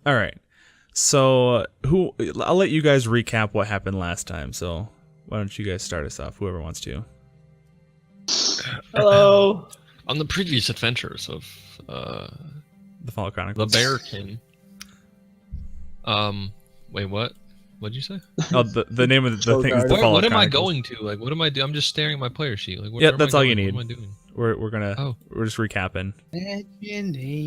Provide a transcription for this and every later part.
All right. So who? I'll let you guys recap what happened last time. So why don't you guys start us off? Whoever wants to. Hello. On the previous adventures of The Fallout the Chronicles. Bearkin. Wait, what? What'd you say? Oh, the name of the Oh, thing is God. the What Fallout am I Chronicles. going to? Like, what am I doing? I'm just staring at my player sheet. Like, Yeah, where that's am I all you going? need. What am I doing? We're just recapping.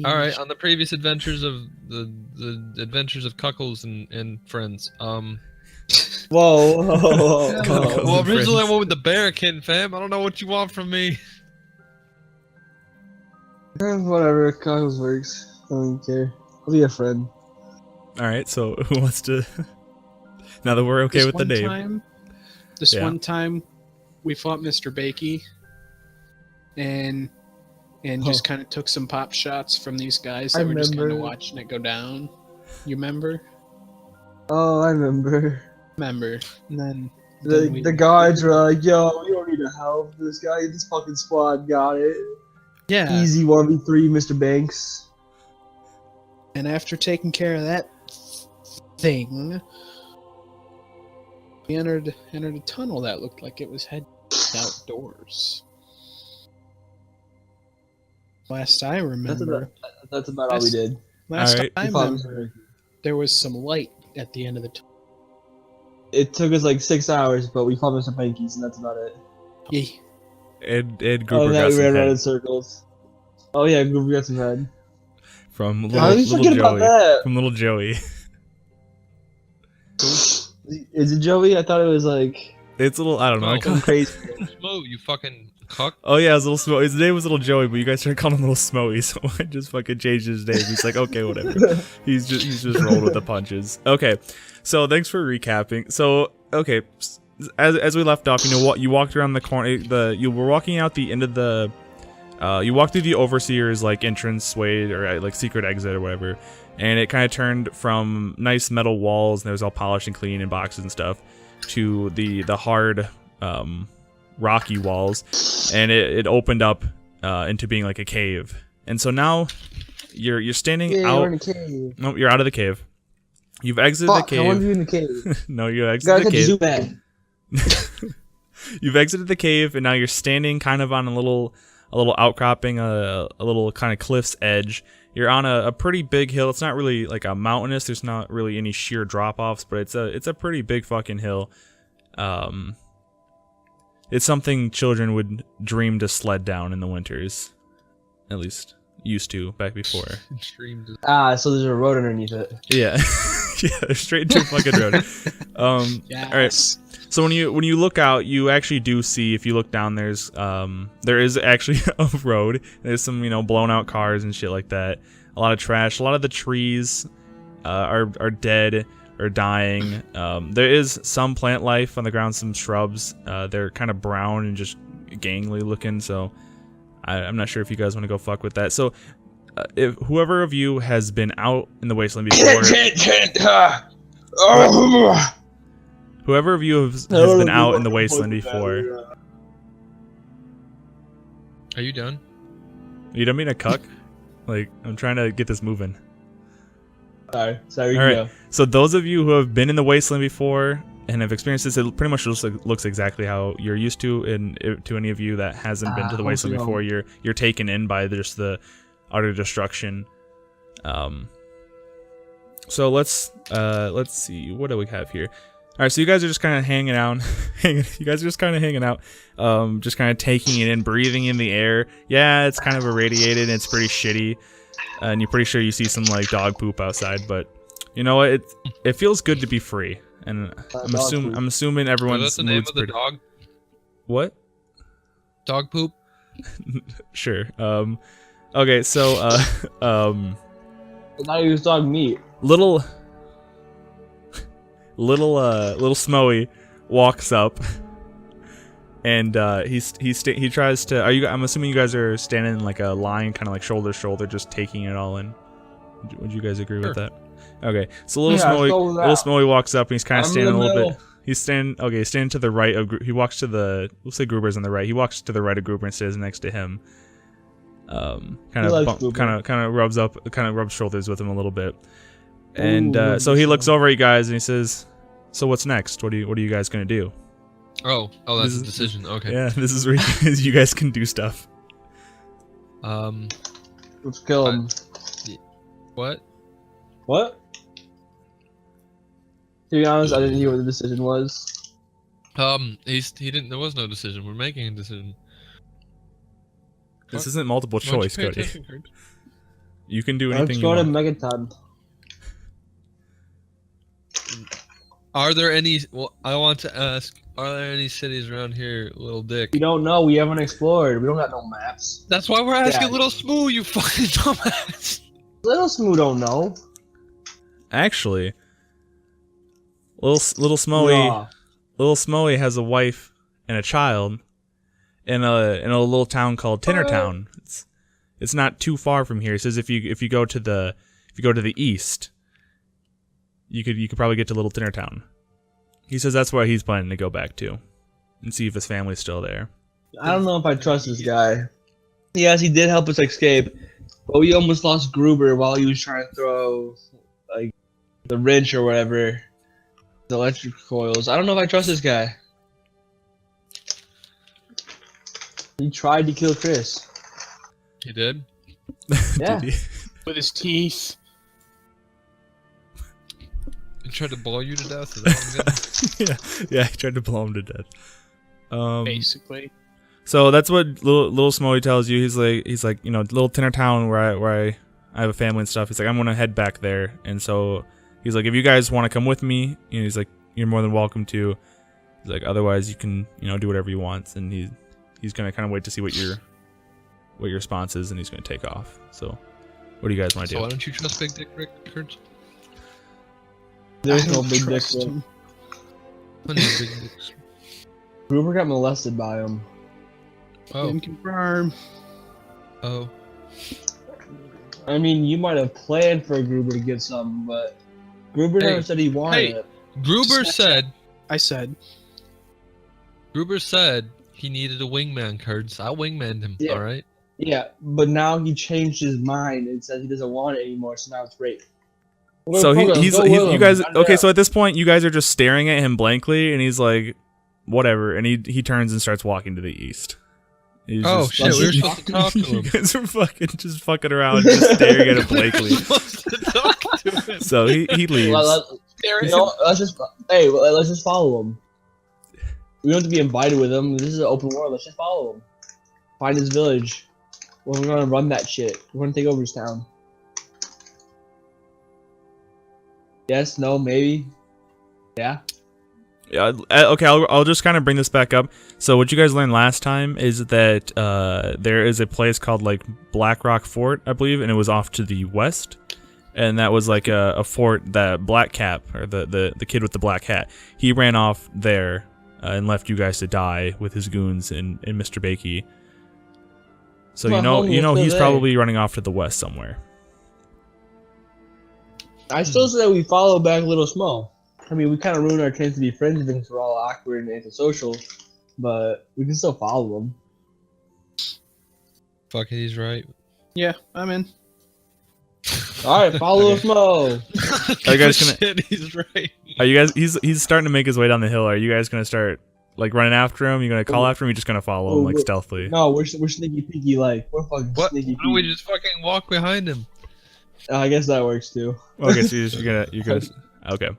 All right, on the previous adventures of the adventures of Cuckles and friends. Whoa, whoa, whoa, Cuckles. whoa. Well, and originally I friends. went with the Bearkin, fam. I don't know what you want from me. Whatever, Cockles works. I don't care. I'll be a friend. All right. So who wants to? Now that we're okay with the name. This Yeah. one time, we fought Mr. Bakey, and just kind of took some pop shots from these guys that I were just kind of remember. watching it go down. You remember? Oh, I remember. Remember? And then The guards were like, yo, we don't need to help this guy. This fucking squad got it. yeah. Easy 1v3, Mr. Banks. And after taking care of that thing, we entered a tunnel that looked like it was headed outdoors. Last I remember, That's about all we did. last Alright. I We fought remember, Mr. there was some light at the end of the tunnel. It took us like 6 hours, but we fought Mr. Bankies, and that's about it. Yeah. Ed Oh, Gruber that got we some ran around in head circles. Oh yeah, we got some head. from How did you little forget about Joey. that? From little Joey. Is it Joey? I thought it was like It's a little. I don't know. I Oh. call, some crazy. Smoke, you fucking cuck. oh yeah, it was Little Smoey. His name was Little Joey, but you guys started calling him Little Smoey, so I just fucking changed his name. He's like, okay, whatever. He's just rolled with the punches. Okay, so thanks for recapping. So okay, as we left off, you know what? You walked around the corner. You were walking out the end of the. You walked through the Overseer's like entrance way or like secret exit or whatever, and it kind of turned from nice metal walls and it was all polished and clean and boxes and stuff to the hard rocky walls, and it opened up into being like a cave. And so now you're standing Yeah, out. we're in a cave. No, you're out of the cave. You've exited Fuck, the I want to cave. be in the cave. No, you Guys, exited the had to zoom cave. back. You've exited the cave, and now you're standing kind of on a little outcropping, a little kind of cliff's edge. You're on a pretty big hill. It's not really like a mountainous. There's not really any sheer drop-offs, but it's a pretty big fucking hill. It's something children would dream to sled down in the winters, at least used to back before. Streamed. So there's a road underneath it. Yeah, yeah, straight to a fucking road. Yes. All right. So when you look out, you actually do see. If you look down, there is actually a road. There's some blown out cars and shit like that. A lot of trash. A lot of the trees are dead or dying. There is some plant life on the ground. Some shrubs. They're kind of brown and just gangly looking. So I'm not sure if you guys want to go fuck with that. So if whoever of you has been out in the wasteland before. Whoever of you has been out in the wasteland before. Are you done? You don't mean a cuck? Like, I'm trying to get this moving. Sorry, you All can right. go. So those of you who have been in the wasteland before and have experienced this, it pretty much looks exactly how you're used to. And to any of you that hasn't been to the wasteland before, you're taken in by just the utter destruction. So let's see, what do we have here? All right, so you guys are just kind of hanging out. You guys are just kind of hanging out, just kind of taking it in, breathing in the air. Yeah, it's kind of irradiated. And it's pretty shitty, and you're pretty sure you see some like dog poop outside. But you know what? It feels good to be free, and I'm assuming Oh, everyone's that's the name mood's of the pretty. dog. What? Dog poop. Sure. Okay, so But now you use dog meat. little Smoey walks up, and he tries to. I'm assuming you guys are standing in like a line, kind of like shoulder to shoulder, just taking it all in. Would you guys agree with that? Okay, so little Smoey walks up, and he's kind of standing a little bit. He's standing to the right of. He walks to the. We'll say Gruber's on the right. He walks to the right of Gruber and stands next to him. Kind of rubs shoulders with him a little bit. And Ooh, so he looks over at you guys and he says, "So what's next? What are you guys gonna do?" Oh, that's This a is- decision. Okay. Yeah, this is where you guys can do stuff. Let's kill him. What? What? To be honest, I didn't hear what the decision was. He didn't. There was no decision. We're making a decision. This What? isn't multiple Why don't you choice, pay Cody. attention, Kurt? You can do Let's anything you go to want. Megaton. Are there any? Well, I want to ask. Are there any cities around here, little dick? We don't know. We haven't explored. We don't got no maps. That's why we're asking Yeah. Little Smooth. You fucking dumbass. Little Smooth don't know. Actually, little Smoey, Yeah. little Smoey has a wife and a child in a little town called Tinnertown. It's not too far from here. He says if you go to the east, you could probably get to Little Tinnertown. He says that's where he's planning to go back to, and see if his family's still there. I don't know if I trust this guy. Yes, he did help us escape, but we almost lost Gruber while he was trying to throw like the wrench or whatever, the electric coils. I don't know if I trust this guy. He tried to kill Chris. He did. Yeah. Did he? With his teeth. He tried to blow you to death. Is that what I'm getting? yeah, he tried to blow him to death. Basically. So that's what little Smoey tells you. He's like, you know, Little Tinnertown where I have a family and stuff. He's like, I'm gonna head back there, and so he's like, if you guys want to come with me, you know, he's like, you're more than welcome to. He's like, otherwise you can, you know, do whatever you want, and he's gonna kind of wait to see what your response is, and he's gonna take off. So, what do you guys want to So do? why don't you trust Big Dick Rick, Kurt? There's I no don't big dick. trust Rick. him. Plenty of big dicks. Gruber got molested by him. Oh, Can confirm. oh. I mean, you might have planned for Gruber to get some, but Gruber Hey, never said he wanted hey. it. Gruber Just- said I said. he needed a wingman, Kurtz. I wingmaned him. Yeah. All right. Yeah, but now he changed his mind and said he doesn't want it anymore, so now it's rape. So he's you guys okay? So So at this point, you guys are just staring at him blankly, and he's like, whatever, and he turns and starts walking to the east. He's Oh just- shit, we were supposed to talk to You him. guys are fucking around, just staring at him blankly. We were supposed to talk to him. So he leaves. There you know, let's just follow him. We don't have to be invited with him. This is an open world. Let's just follow him. Find his village. Well, we're gonna run that shit. We're gonna take over his town. Yes, no, maybe. Yeah. Yeah, okay, I'll just kind of bring this back up. So what you guys learned last time is that there is a place called like Black Rock Fort, I believe, and it was off to the west. And that was like a fort that Black Cap, or the kid with the black hat, he ran off there and left you guys to die with his goons and Mr. Bakey. So Well, you know still he's there. probably running off to the west somewhere. I still say we follow back Little Small. I mean, we kind of ruined our chance to be friends because we're all awkward and antisocial, but we can still follow him. Fuck it, he's right. Yeah, I'm in. All right, follow Little Small. Are you guys gonna- Shit, he's right. Are you guys? He's starting to make his way down the hill. Are you guys gonna start like running after him? You gonna call after him? You just gonna follow him like stealthily? No, we're sneaky peeky like. We're fucking What? sneaky Why don't we peeky. just fucking walk behind him? I guess that works too. Okay, so you're gonna okay.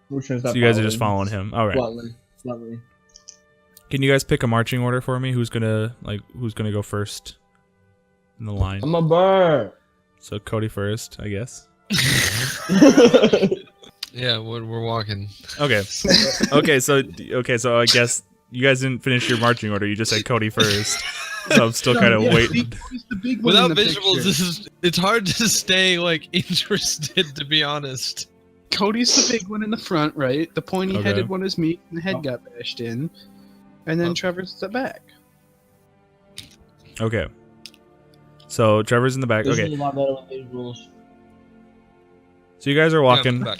We're trying to So stop you guys are just following him. All right. Bluntly. Can you guys pick a marching order for me? Who's gonna go first in the line? I'm a bird. So Cody first, I guess. Yeah, we're walking. Okay. Okay. So I guess you guys didn't finish your marching order. You just said Cody first. So I'm still kind of waiting. He's the big one Without in the visuals, picture. it's hard to stay like interested, to be honest. Cody's the big one in the front, right? The pointy-headed Okay. one is me, and the head got bashed in. And then Oh. Trevor's at the back. Okay. So Trevor's in the back. This Okay. is a lot better with visuals. So you guys are walking. back.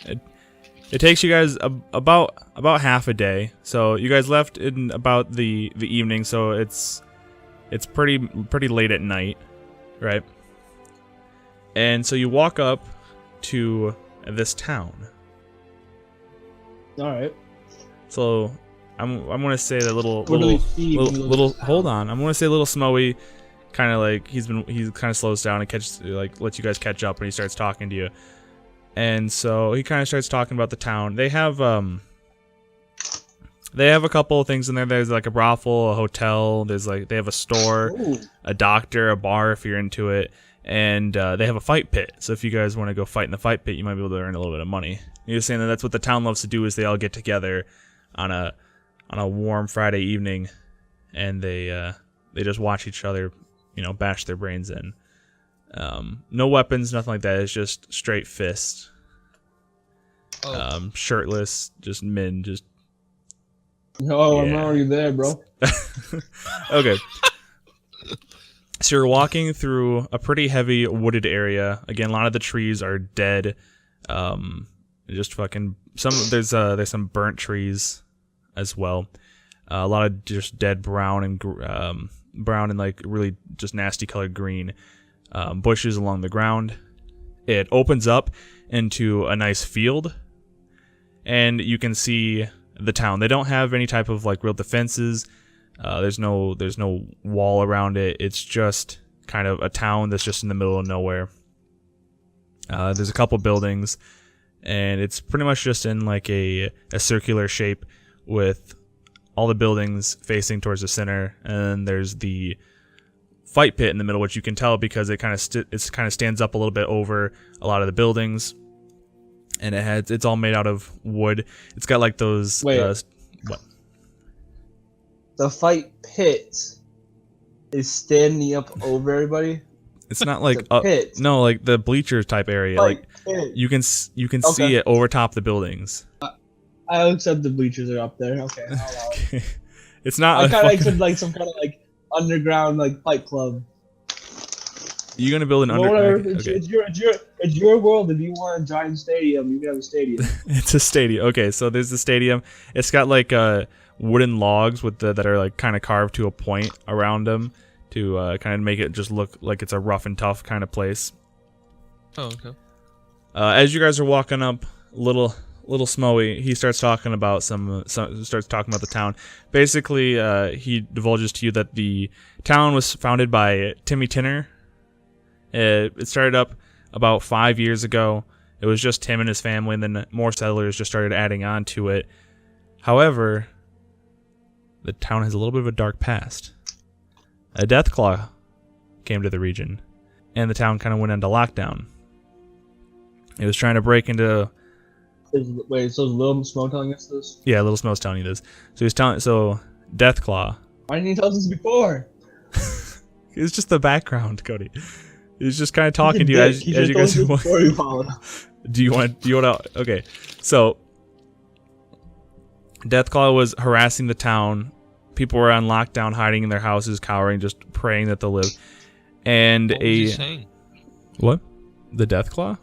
It takes you guys about half a day. So you guys left in about the evening. So it's pretty late at night, right? And so you walk up to this town. All right. So I'm gonna say that What do we see when we look little at this hold town? on. I'm gonna say little Smoey, kind of like he kind of slows down and lets you guys catch up, and he starts talking to you. And so he kind of starts talking about the town. They have a couple of things in there. There's like a brothel, a hotel. They have a store, Ooh. a doctor, a bar if you're into it, and they have a fight pit. So if you guys want to go fight in the fight pit, you might be able to earn a little bit of money. You're saying that that's what the town loves to do, is they all get together on a warm Friday evening, and they just watch each other, bash their brains in. No weapons, nothing like that. It's just straight fists. Oh. Shirtless, just men, just. Oh, I'm Yeah. already there, bro. Okay. So you're walking through a pretty heavy wooded area. Again, a lot of the trees are dead. Just fucking there's some burnt trees as well. A lot of just dead brown and like really just nasty colored green bushes along the ground. It opens up into a nice field, and you can see the town. They don't have any type of like real defenses. There's no wall around it. It's just kind of a town that's just in the middle of nowhere. There's a couple buildings, and it's pretty much just in like a circular shape with all the buildings facing towards the center, and there's the fight pit in the middle, which you can tell because it kind of stands up a little bit over a lot of the buildings, and it's all made out of wood. It's got like those Wait. What? The fight pit is standing up over everybody. It's not like It's a pit. no, like the bleachers type area. Fight Like pit. you can see Okay. it over top the buildings. I'll accept the bleachers are up there. Okay. I'll allow it. It's not. I a kind of fucking- accept like some kind of like underground like fight club. You're gonna build an Well, whatever. under. Okay. It's your world. If you want a giant stadium, you can have a stadium. It's a stadium. Okay, so there's the stadium. It's got like wooden logs that are like kind of carved to a point around them to kind of make it just look like it's a rough and tough kind of place. Oh, okay. As you guys are walking up, little Smoey, he starts talking about starts talking about the town. Basically, he divulges to you that the town was founded by Timmy Tinner. It started up about 5 years ago. It was just him and his family, and then more settlers just started adding on to it. However, the town has a little bit of a dark past. A Deathclaw came to the region, and the town kind of went into lockdown. It was trying to break into... Wait, so is Lil Smo telling us this? Yeah, Little Smell's telling you this. So Deathclaw. Why didn't he tell us this before? It's just the background, Cody. He's just kind of talking to you as you guys want. Do you want to? Okay, so Deathclaw was harassing the town. People were on lockdown, hiding in their houses, cowering, just praying that they'll live. And What was he saying? What? The Deathclaw?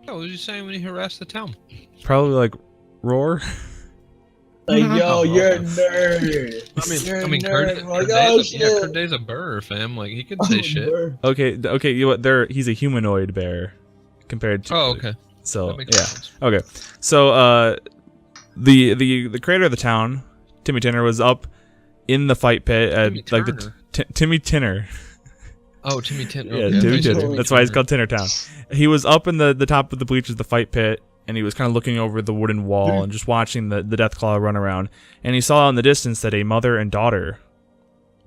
Yeah, what was he saying when he harassed the town? Probably like roar. Like, yo, Oh, you're a okay. nerd. You're a nerd. Kurt, Like, Kurt oh, Day's shit. Kurt Day's a burr, fam. Like, he can say shit. Nerd. Okay. You know what? He's a humanoid bear compared to. Oh, okay. So That makes yeah. sense. Okay. So the creator of the town, Timmy Tinner, was up in the fight pit at Timmy like Turner. Timmy Tinner. Oh, Timmy Tinner. Yeah, Okay, Timmy I thought you said Tinner. That's why he's called Tinner Town. He was up in the top of the bleachers of the fight pit, and he was kind of looking over the wooden wall and just watching the Deathclaw run around. And he saw in the distance that a mother and daughter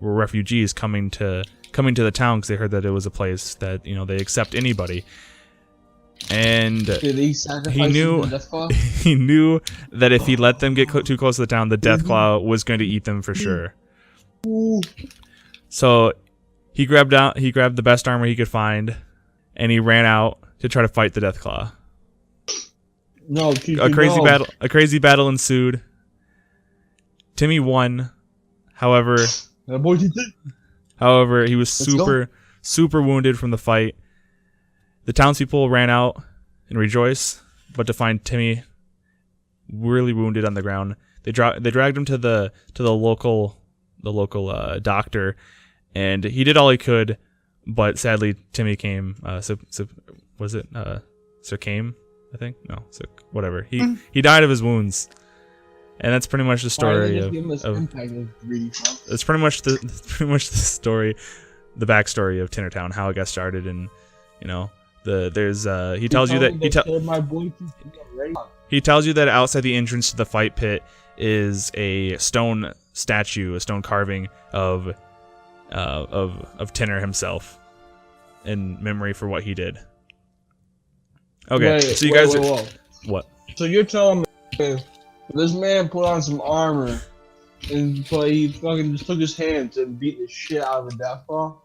were refugees coming to the town because they heard that it was a place that they accept anybody. And Did he sacrifice he knew the Deathclaw? he knew that if he let them get too close to the town, the Deathclaw was going to eat them for sure. Ooh. So he grabbed the best armor he could find, and he ran out to try to fight the Deathclaw. No, Kiki, A crazy no. battle ensued. Timmy won. However, That boy, he did. he was super wounded from the fight. The townspeople ran out and rejoiced, but to find Timmy really wounded on the ground, they dragged him to the local doctor, and he did all he could, but sadly Timmy came. Succumbed? I think. No, sick. Whatever. He died of his wounds, and that's pretty much the story of. It's pretty much the story, the backstory of Tinnertown, how it got started, and he tells you that he tells you that outside the entrance to the fight pit is a stone statue, a stone carving of Tinner himself, in memory for what he did. Okay, so you guys are what? So you're telling me this man put on some armor and he fucking just took his hands and beat the shit out of a death ball?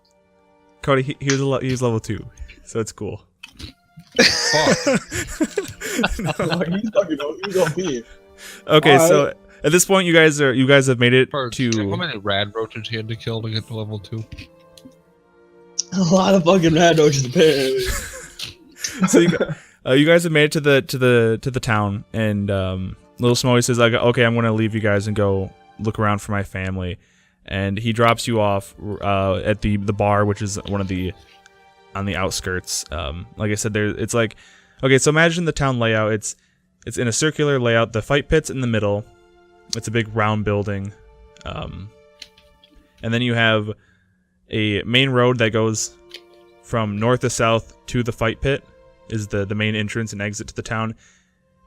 Cody, he was level 2, so it's cool. Okay, so at this point, you guys have made it to. How many rad roaches he had to kill to get to level 2? A lot of fucking rad roaches, apparently. So you guys have made it to the town, and Little Smoey says, like, okay, I'm gonna leave you guys and go look around for my family, and he drops you off at the bar, which is one of the on the outskirts. Like I said, it's like, okay, so imagine the town layout. It's in a circular layout. The fight pit's in the middle. It's a big round building, and then you have a main road that goes from north to south to the fight pit. Is the main entrance and exit to the town,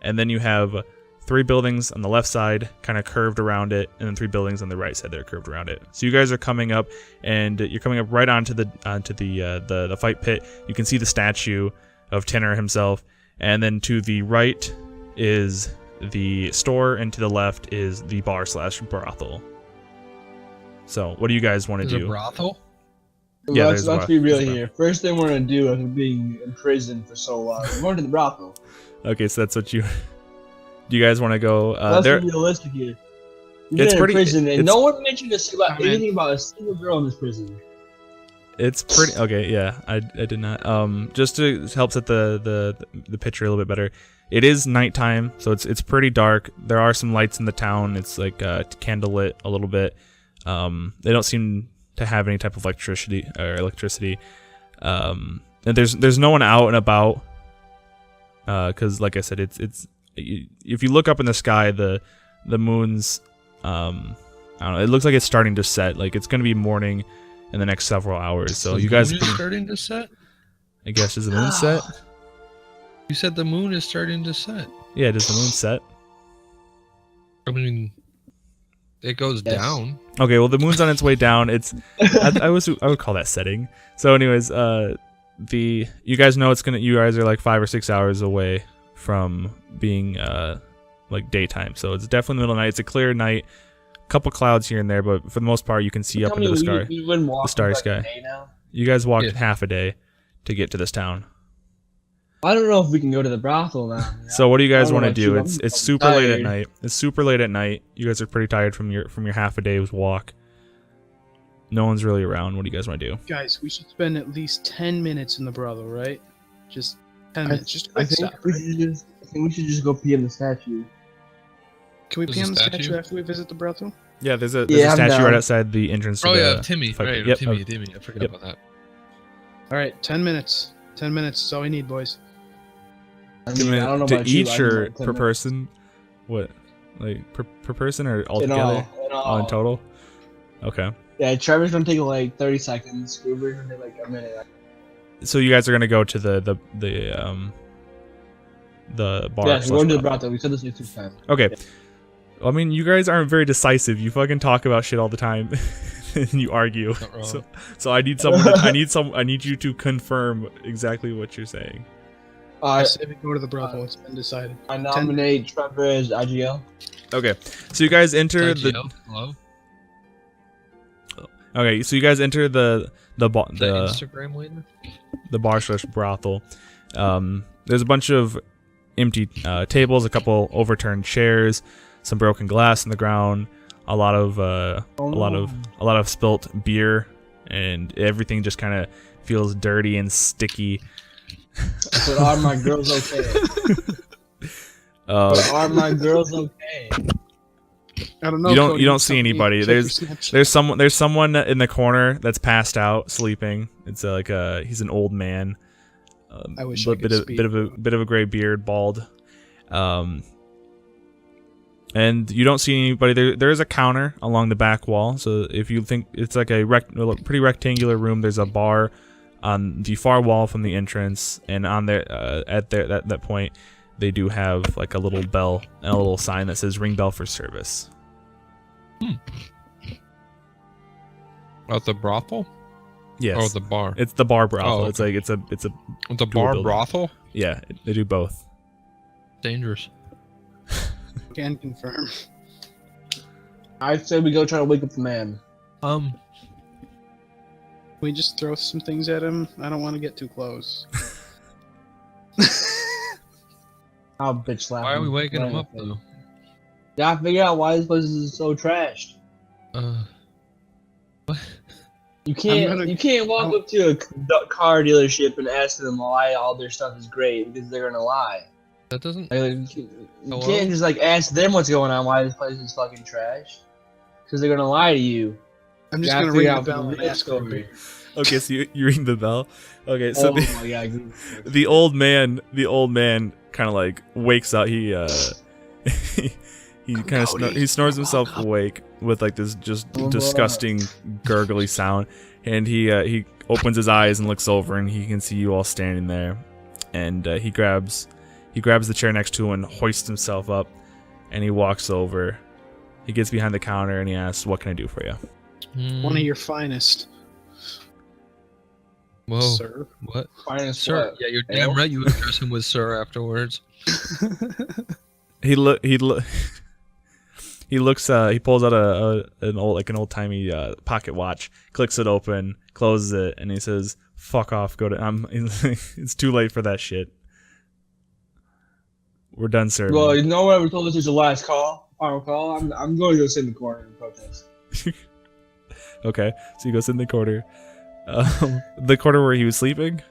and then you have 3 buildings on the left side, kind of curved around it, and then 3 buildings on the right side that are curved around it. So you guys are coming up, and you're coming up right onto the fight pit. You can see the statue of Tinner himself, and then to the right is the store, and to the left is the bar/brothel. So what do you guys want to do? A brothel? Yeah, let's be real here. First thing we're gonna do after being in prison for so long, we're going to the brothel. Okay, so that's what you. Do you guys want to go? Let's be realistic here. You're in prison, and no one mentioned anything about a single girl in this prison. It's pretty okay. Yeah, I did not. Just to help set the picture a little bit better. It is nighttime, so it's pretty dark. There are some lights in the town. It's like candlelit a little bit. They don't seem to have any type of electricity. And there's no one out and about. Because like I said, it's if you look up in the sky, the moon's I don't know. It looks like it's starting to set. Like it's gonna be morning in the next several hours. So you guys are starting to set. I guess is the moon set? You said the moon is starting to set. Yeah, does the moon set? I mean, it goes down. Okay, well the moon's on its way down. It's I would call that setting. So anyways, you guys know you guys are like 5 or 6 hours away from being like daytime. So it's definitely the middle of the night. It's a clear night. A couple clouds here and there, but for the most part you can see up into the sky. The starry sky. You guys walked half a day to get to this town. I don't know if we can go to the brothel now. So what do you guys want to do? It's super late at night. It's super late at night. You guys are pretty tired from your half a day's walk. No one's really around. What do you guys want to do? Guys, we should spend at least 10 minutes in the brothel, right? Just 10 minutes. Just I think we should just go pee in the statue. Can we pee on the statue after we visit the brothel? Yeah, there's a statue right outside the entrance to the Timmy. Right, yep. Timmy. I forgot about that. All right, 10 minutes. 10 minutes is all we need, boys. I don't know to about each you, or per person? What? Like per person or all together? In all. In total? Okay. Yeah, Trevor's gonna take like 30 seconds. Gruber's gonna take like a minute. So you guys are gonna go to the bar. Yeah, we're going to the brothel. We said this like 2 times. Okay. Yeah. Well, I mean, you guys aren't very decisive. You fucking talk about shit all the time, and you argue. So I need someone. I need you to confirm exactly what you're saying. I say we go to the brothel. It's been decided. I nominate Trevor as IGL. Okay, so you guys enter Hello? Okay, so you guys enter the Instagram later? The bar/brothel. There's a bunch of empty tables, a couple overturned chairs, some broken glass in the ground, a lot of spilt beer, and everything just kind of feels dirty and sticky. But are my girls okay? Are my girls okay? I don't know. You don't see anybody. There's someone in the corner that's passed out sleeping. It's he's an old man. I wish I could speak. bit of a gray beard, bald. And you don't see anybody. There is a counter along the back wall. So if you think it's like a pretty rectangular room, there's a bar on the far wall from the entrance, and on there at that point, they do have like a little bell and a little sign that says "Ring bell for service." At the brothel? Yes. Oh, the bar. It's the bar brothel. Oh, okay. It's a The bar building. brothel? Yeah, they do both. Dangerous. Can confirm. I'd say we go try to wake up the man. Can we just throw some things at him? I don't want to get too close. I'll bitch slap Why are we him waking right him in up the face. though? Gotta figure out why this place is so trashed. You can't walk up to a car dealership and ask them why all their stuff is great, because they're gonna lie. That doesn't. You can't just like ask them what's going on, why this place is fucking trash, because they're gonna lie to you. I'm just Gotta gonna ring figure the out bell the and real ask over. story. Okay, so you ring the bell. Okay, so Oh my god. the old man kind of like wakes up. He he kind of he snores himself awake with like this just disgusting gurgly sound, and he opens his eyes and looks over, and he can see you all standing there, and he grabs the chair next to him and hoists himself up, and he walks over. He gets behind the counter and he asks, "What can I do for you?" One of your finest, Whoa. sir. What? Finest Sir. what? Yeah, you're damn right you address him with sir afterwards. He pulls out an old-timey pocket watch, clicks it open, closes it, and he says, "Fuck off, it's too late for that shit. We're done serving." Well, no one ever told us there's a last call. Final call. I'm going to go sit in the corner and protest. Okay, so he goes in the corner. The corner where he was sleeping?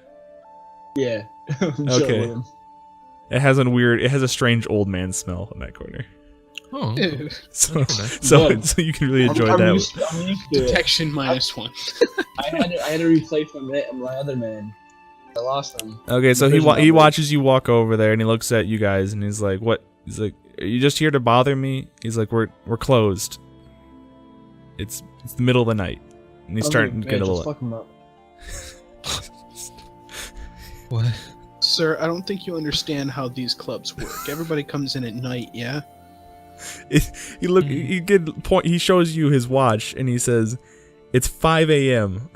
Yeah. I'm Okay. chilling with him. It has a strange old man smell in that corner. Oh. Ew. So Good. so you can really enjoy I'm that. used to it. Detection -1. I had to replace my other man. I lost him. Okay, so he watches you walk over there, and he looks at you guys, and he's like, "What?" He's like, "Are you just here to bother me?" He's like, "We're closed. It's the middle of the night," and he's starting to get a little. Fuck him up. What? Sir, I don't think you understand how these clubs work. Everybody comes in at night, yeah? He shows you his watch, and he says, "It's 5 a.m."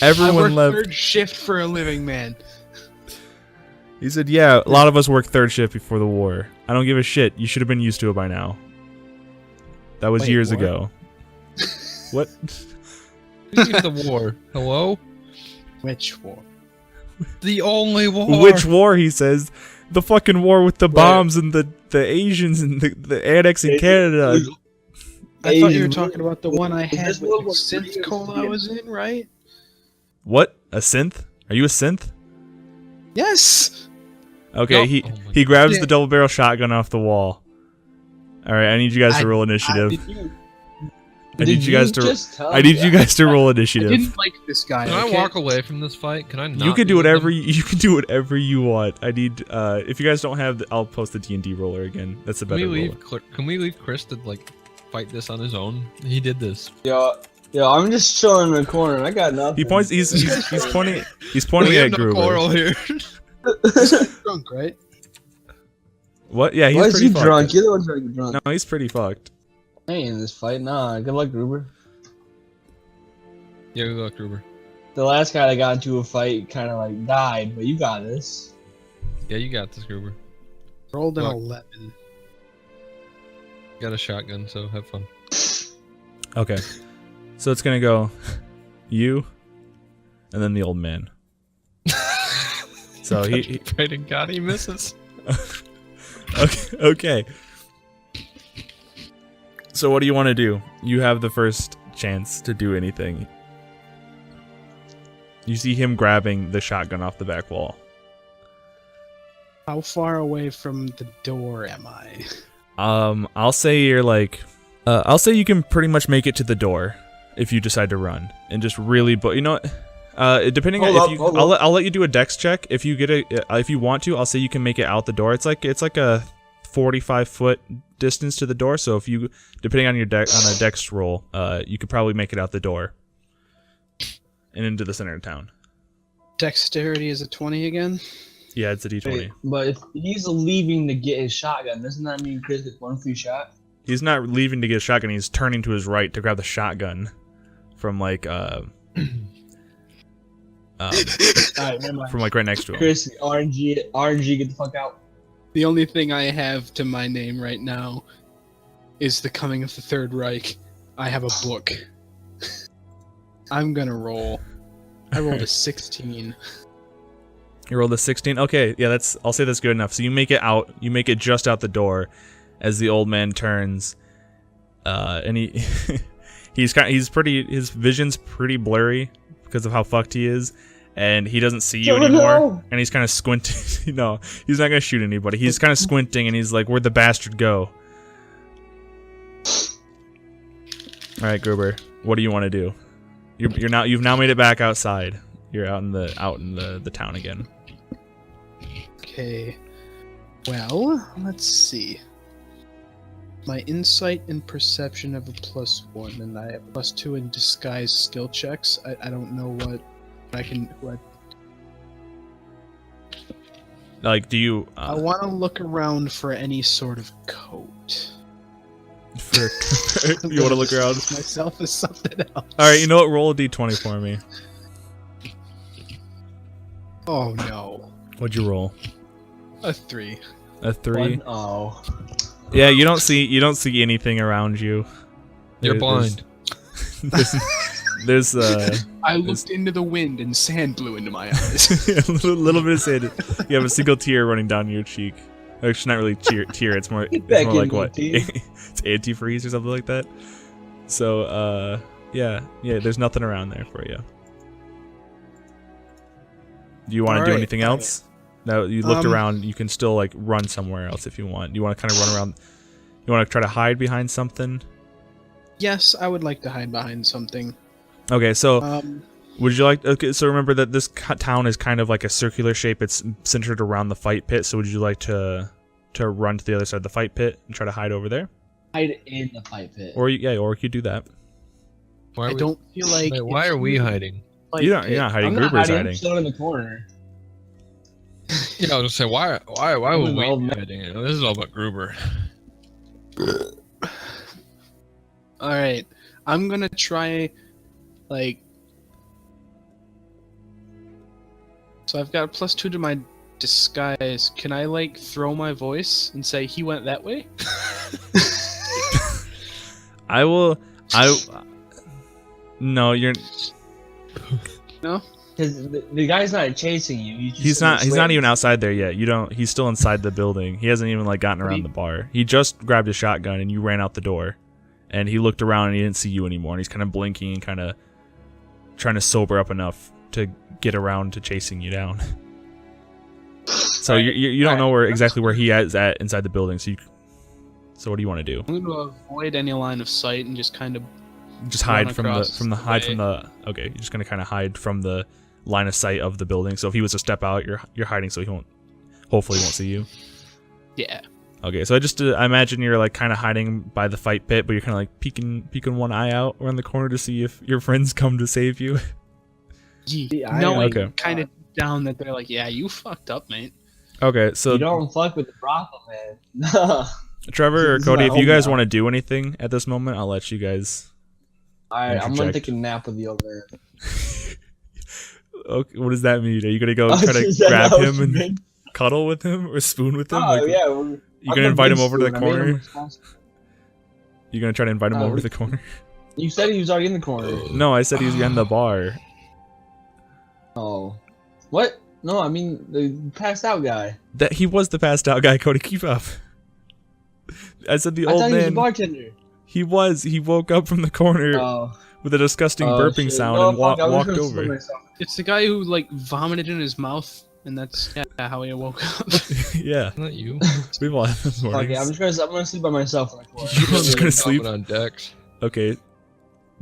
Everyone I work left. third shift for a living, man. He said, "Yeah, a lot of us worked third shift before the war. I don't give a shit. You should have been used to it by now. That was Wait, years what? ago." What? Leave the war. Hello? Which war? The only war. Which war? He says, "The fucking war with the bombs and the Asians and the annexing Canada." I thought you were Asian- talking about the one I had this with World the War synth III? cola I was in, right? What? A synth? Are you a synth? Yes! Okay, No. he Oh my he grabs Yeah. the double barrel shotgun off the wall. All right, I need you guys to roll initiative. I need you guys to roll I initiative. didn't like this guy. Can I okay? walk away from this fight? Can I not? You can do be with whatever him? you can do whatever you want. I need if you guys don't have, I'll post the D&D roller again. That's a Can better we roller. Can we leave Chris to like fight this on his own? He did this. Yo, I'm just chilling in the corner. I got nothing. He points. He's pointing. He's pointing We at have no Gruber. quarrel here. Drunk, right? What? Yeah, he's Why is pretty he fucked. drunk? You're the one trying to get drunk. No, he's pretty fucked. I ain't in this fight. Nah, good luck, Gruber. Yeah, good luck, Gruber. The last guy that got into a fight kind of like died, but you got this. Yeah, you got this, Gruber. Rolled an Fuck. 11. Got a shotgun, so have fun. Okay, so it's gonna go you, and then the old man. So he Pray to God he misses. okay. So what do you want to do? You have the first chance to do anything. You see him grabbing the shotgun off the back wall. How far away from the door am I? I'll say you're like, I'll say you can pretty much make it to the door if you decide to run and just really, but you know what? Depending Hold on up, if you, hold I'll let you do a dex check. If you get if you want to, I'll say you can make it out the door. It's like a 45-foot distance to the door. So if you, depending on your on a dex roll, you could probably make it out the door and into the center of town. Dexterity is a 20 again. Yeah, it's a d20. Wait, but if he's leaving to get his shotgun, doesn't that mean Chris gets 1 free shot? He's not leaving to get a shotgun. He's turning to his right to grab the shotgun from like Alright, never mind. from like right next to him. Chris, RNG, get the fuck out. The only thing I have to my name right now is the coming of the Third Reich. I have a book. I'm gonna roll. I rolled a 16. You rolled a 16. Okay, yeah, I'll say that's good enough. So you make it out. You make it just out the door, as the old man turns, and his vision's pretty blurry because of how fucked he is, and he doesn't see you anymore. No. And he's kind of squinting. No, he's not gonna shoot anybody. He's kind of squinting, and he's like, "Where'd the bastard go?" All right, Gruber, what do you want to do? You've now made it back outside. You're out in the town again. Okay. Well, let's see. My insight and perception have a +1, and I have +2 in disguise skill checks. I don't know what I can. Like, do you? I want to look around for any sort of coat. You want to look around? Myself as something else. All right, you know what? Roll a d20 for me. Oh no. What'd you roll? A 3. A 3. Oh. Yeah, you don't see anything around you. You're blind. There's I looked into the wind and sand blew into my eyes. a little bit of sand. You have a single tear running down your cheek. Actually, not really tear. It's more like what? It's antifreeze or something like that. So yeah. There's nothing around there for you. Do you want to do anything else? No, you looked around. You can still like run somewhere else if you want. You want to kind of run around. You want to try to hide behind something. Yes, I would like to hide behind something. Okay, so would you like? Okay, so remember that this town is kind of like a circular shape. It's centered around the fight pit. So would you like to run to the other side of the fight pit and try to hide over there? Hide in the fight pit. Or you could do that. I don't feel like. Wait, why are we hiding? You're not hiding. I'm not Gruber's hiding. hiding. I'm still in the corner. Yeah, I was just saying, why would we Well, be hiding? This is all about Gruber. All right, I'm gonna try, like. So I've got +2 to my disguise. Can I like throw my voice and say he went that way? No, you're. No. Because the guy's not chasing you. He's not even outside there yet. He's still inside the building. He hasn't even like gotten around the bar. He just grabbed his shotgun and you ran out the door. And he looked around and he didn't see you anymore. And he's kind of blinking and kind of trying to sober up enough to get around to chasing you down. So you don't know exactly where he is at inside the building. So what do you want to do? I'm going to avoid any line of sight and just kind of just hide from the okay, you're just gonna kind of hide from the line of sight of the building. So if he was to step out, you're hiding, so hopefully he won't see you. Yeah. Okay, so I imagine you're like kind of hiding by the fight pit, but you're kind of like peeking one eye out around the corner to see if your friends come to save you. Yeah. Knowing okay. kind of down that they're like, yeah, you fucked up, mate. Okay, so you don't fuck with the brothel, man. Trevor or Cody, if you guys want to do anything at this moment, I'll let you guys. Alright, I'm gonna take a nap with the old man. Okay, what does that mean? Are you gonna go try to grab him and cuddle with him or spoon with him? Oh yeah. You gonna invite him over to the corner? You gonna try to invite him over to the corner? You said he was already in the corner. No, I said he was in the bar. Oh, what? No, I mean the passed out guy. That he was the passed out guy. Cody, keep up. I said the old man. I thought he was a bartender. He was. He woke up from the corner with a disgusting burping sound and walked over. It's the guy who like vomited in his mouth, and that's how he woke up. Yeah, not you. We've all had those mornings. Okay, I'm gonna sleep by myself. You're just gonna sleep on decks. Okay,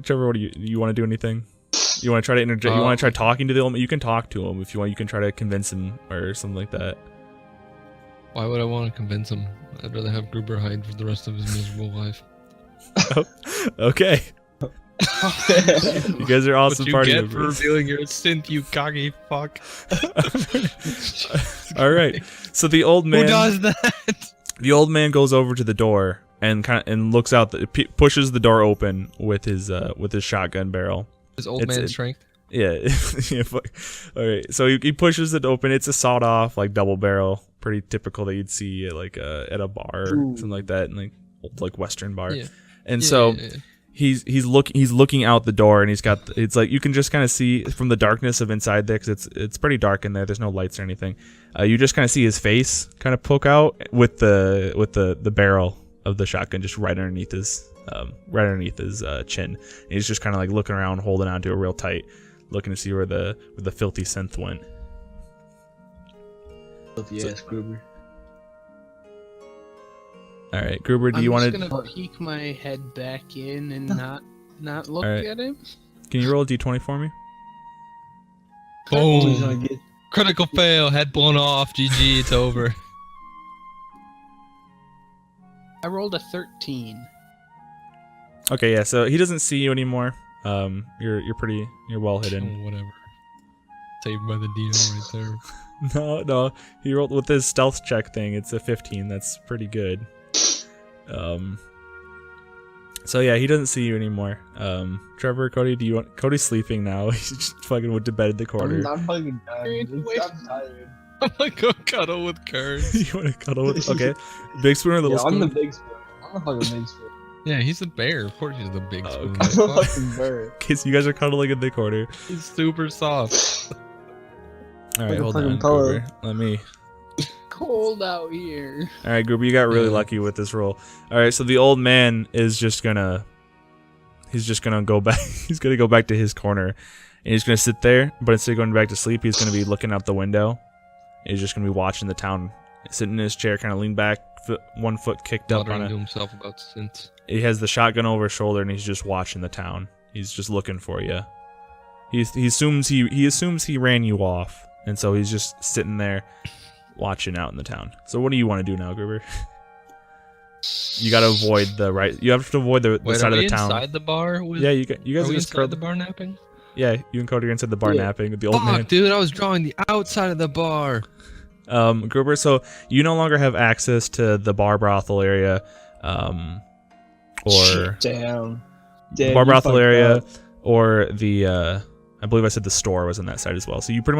Trevor, what do you want to do anything? You want to try to interject? You want to try talking to the old man? You can talk to him if you want. You can try to convince him or something like that. Why would I want to convince him? I'd rather have Gruber hide for the rest of his miserable life. Oh, okay. You guys are awesome party What you get for members. revealing your synth, you cocky fuck. All right. So the old man. Who does that? The old man goes over to the door and looks out. Pushes the door open with his shotgun barrel. His old man strength. Yeah. Yeah. All right. So he pushes it open. It's a sawed off like double barrel, pretty typical that you'd see at at a bar or something like that, in like Western bar. Yeah. And so. Yeah. He's looking out the door, and it's like you can just kind of see from the darkness of inside there, because it's pretty dark in there. There's no lights or anything. You just kind of see his face kind of poke out with the barrel of the shotgun just right underneath his chin. And he's just kind of like looking around, holding onto it real tight, looking to see where the filthy synth went. Filthy ass Gruber. All right, Gruber, do you want to? I'm just gonna peek my head back in and not look Right. at him. Can you roll a d20 for me? Boom. Critical fail. Head blown off. GG. It's over. I rolled a 13. Okay, yeah. So he doesn't see you anymore. You're well hidden. Oh, whatever. Saved by the DM right there. No. He rolled with his stealth check thing. It's a 15. That's pretty good. So yeah, he doesn't see you anymore. Trevor, Cody, Cody's sleeping now. He just fucking went to bed in the corner. I'm fucking done. I'm tired. I'm gonna go cuddle with Kurt. You want to cuddle with? Okay. Big spoon or little spoon? I'm the big spoon. I'm the fucking big spoon. Yeah, he's the bear. Of course he's the big spoon. okay. I'm the fucking bird. Okay, so you guys are cuddling in the corner. He's super soft. All right, Like a hold fucking on, pillow. Gruber. Let me. Cold out here. All right, Gruber, you got really Yeah. lucky with this roll. All right, so the old man is just gonna. He's just gonna go back. He's gonna go back to his corner, and he's gonna sit there. But instead of going back to sleep, he's gonna be looking out the window. He's just gonna be watching the town, sitting in his chair, kind of leaned back, one foot kicked up on Muttering to it. himself about synths. He has the shotgun over his shoulder, and he's just watching the town. He's just looking for you. He assumes he ran you off, and so he's just sitting there, watching out in the town. So what do you want to do now, Gruber? You gotta avoid the right. You have to avoid the Wait, side are of we the town. inside the bar? With, Yeah, you guys are we are just inside curled. the bar napping? Yeah, you and Cody are inside the bar Yeah. napping with the old man. Fuck, dude, I was drawing the outside of the bar. Gruber, so you no longer have access to the bar brothel area, or Damn. the bar brothel area, or the I believe I said the store was on that side as well. So you pretty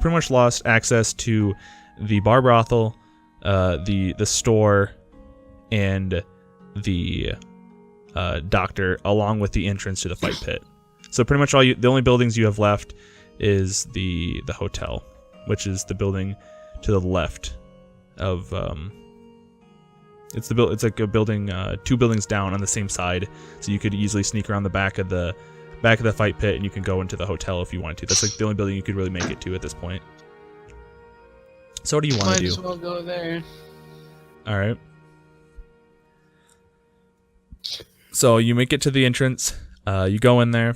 much lost access to the bar brothel, the store, and the doctor, along with the entrance to the fight pit. So pretty much the only buildings you have left is the hotel, which is the building to the left of it's like a building 2 buildings down on the same side, so you could easily sneak around the back of the fight pit, and you can go into the hotel if you wanted to. That's like the only building you could really make it to at this point. So what do you want Might to as do? well go there. All right. So you make it to the entrance. You go in there.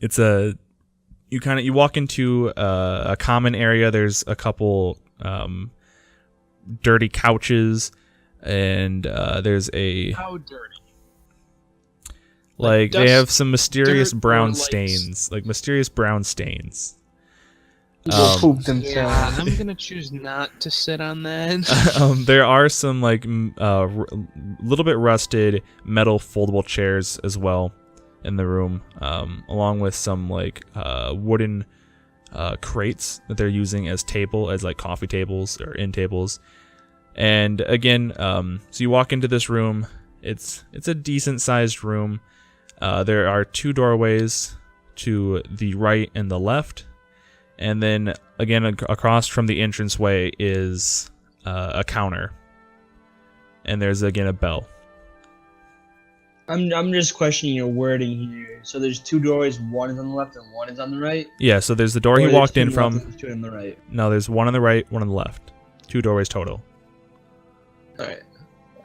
You walk into a common area. There's a couple dirty couches, and there's a How dirty? like they dust, have some mysterious dirt, or brown like stains, like mysterious brown stains. People poop Yeah, themselves. I'm gonna choose not to sit on that. There are some like little bit rusted metal foldable chairs as well in the room, along with some like wooden crates that they're using as like coffee tables or end tables. And again, so you walk into this room. It's a decent sized room. There are 2 doorways to the right and the left. And then again, across from the entranceway is a counter, and there's again a bell. I'm just questioning your wording here. So there's 2 doors, one is on the left and one is on the right. Yeah, so there's the door Or he there's walked 2 in on the left from. and 2 on the right. No, there's one on the right, one on the left. 2 doorways total. All right.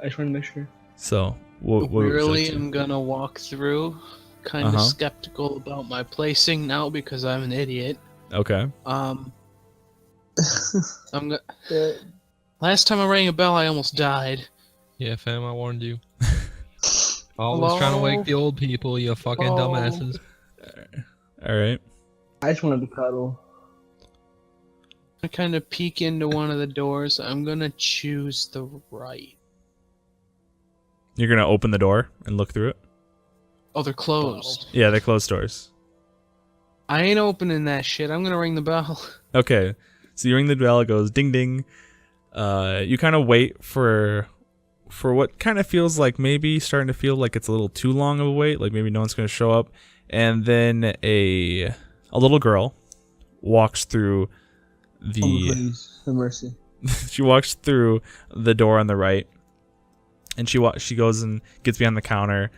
I just want to make sure. So what would you Really like to- am gonna walk through. kind of Uh-huh. skeptical about my placing now because I'm an idiot. Okay. I'm Last time I rang a bell, I almost died. Yeah, fam, I warned you. Always trying to wake the old people, you fucking dumbasses. All right. I just wanted to cuddle. I kind of peek into one of the doors. I'm gonna choose the right. You're gonna open the door and look through it. Oh, they're closed. Yeah, they closed doors. I ain't opening that shit. I'm gonna ring the bell. Okay. So you ring the bell. It goes ding ding. You kind of wait for what kind of feels like maybe starting to feel like it's a little too long of a wait. Like maybe no one's gonna show up, and then a little girl walks through Oh, please, have mercy. she walks through the door on the right, and she goes and gets behind the counter,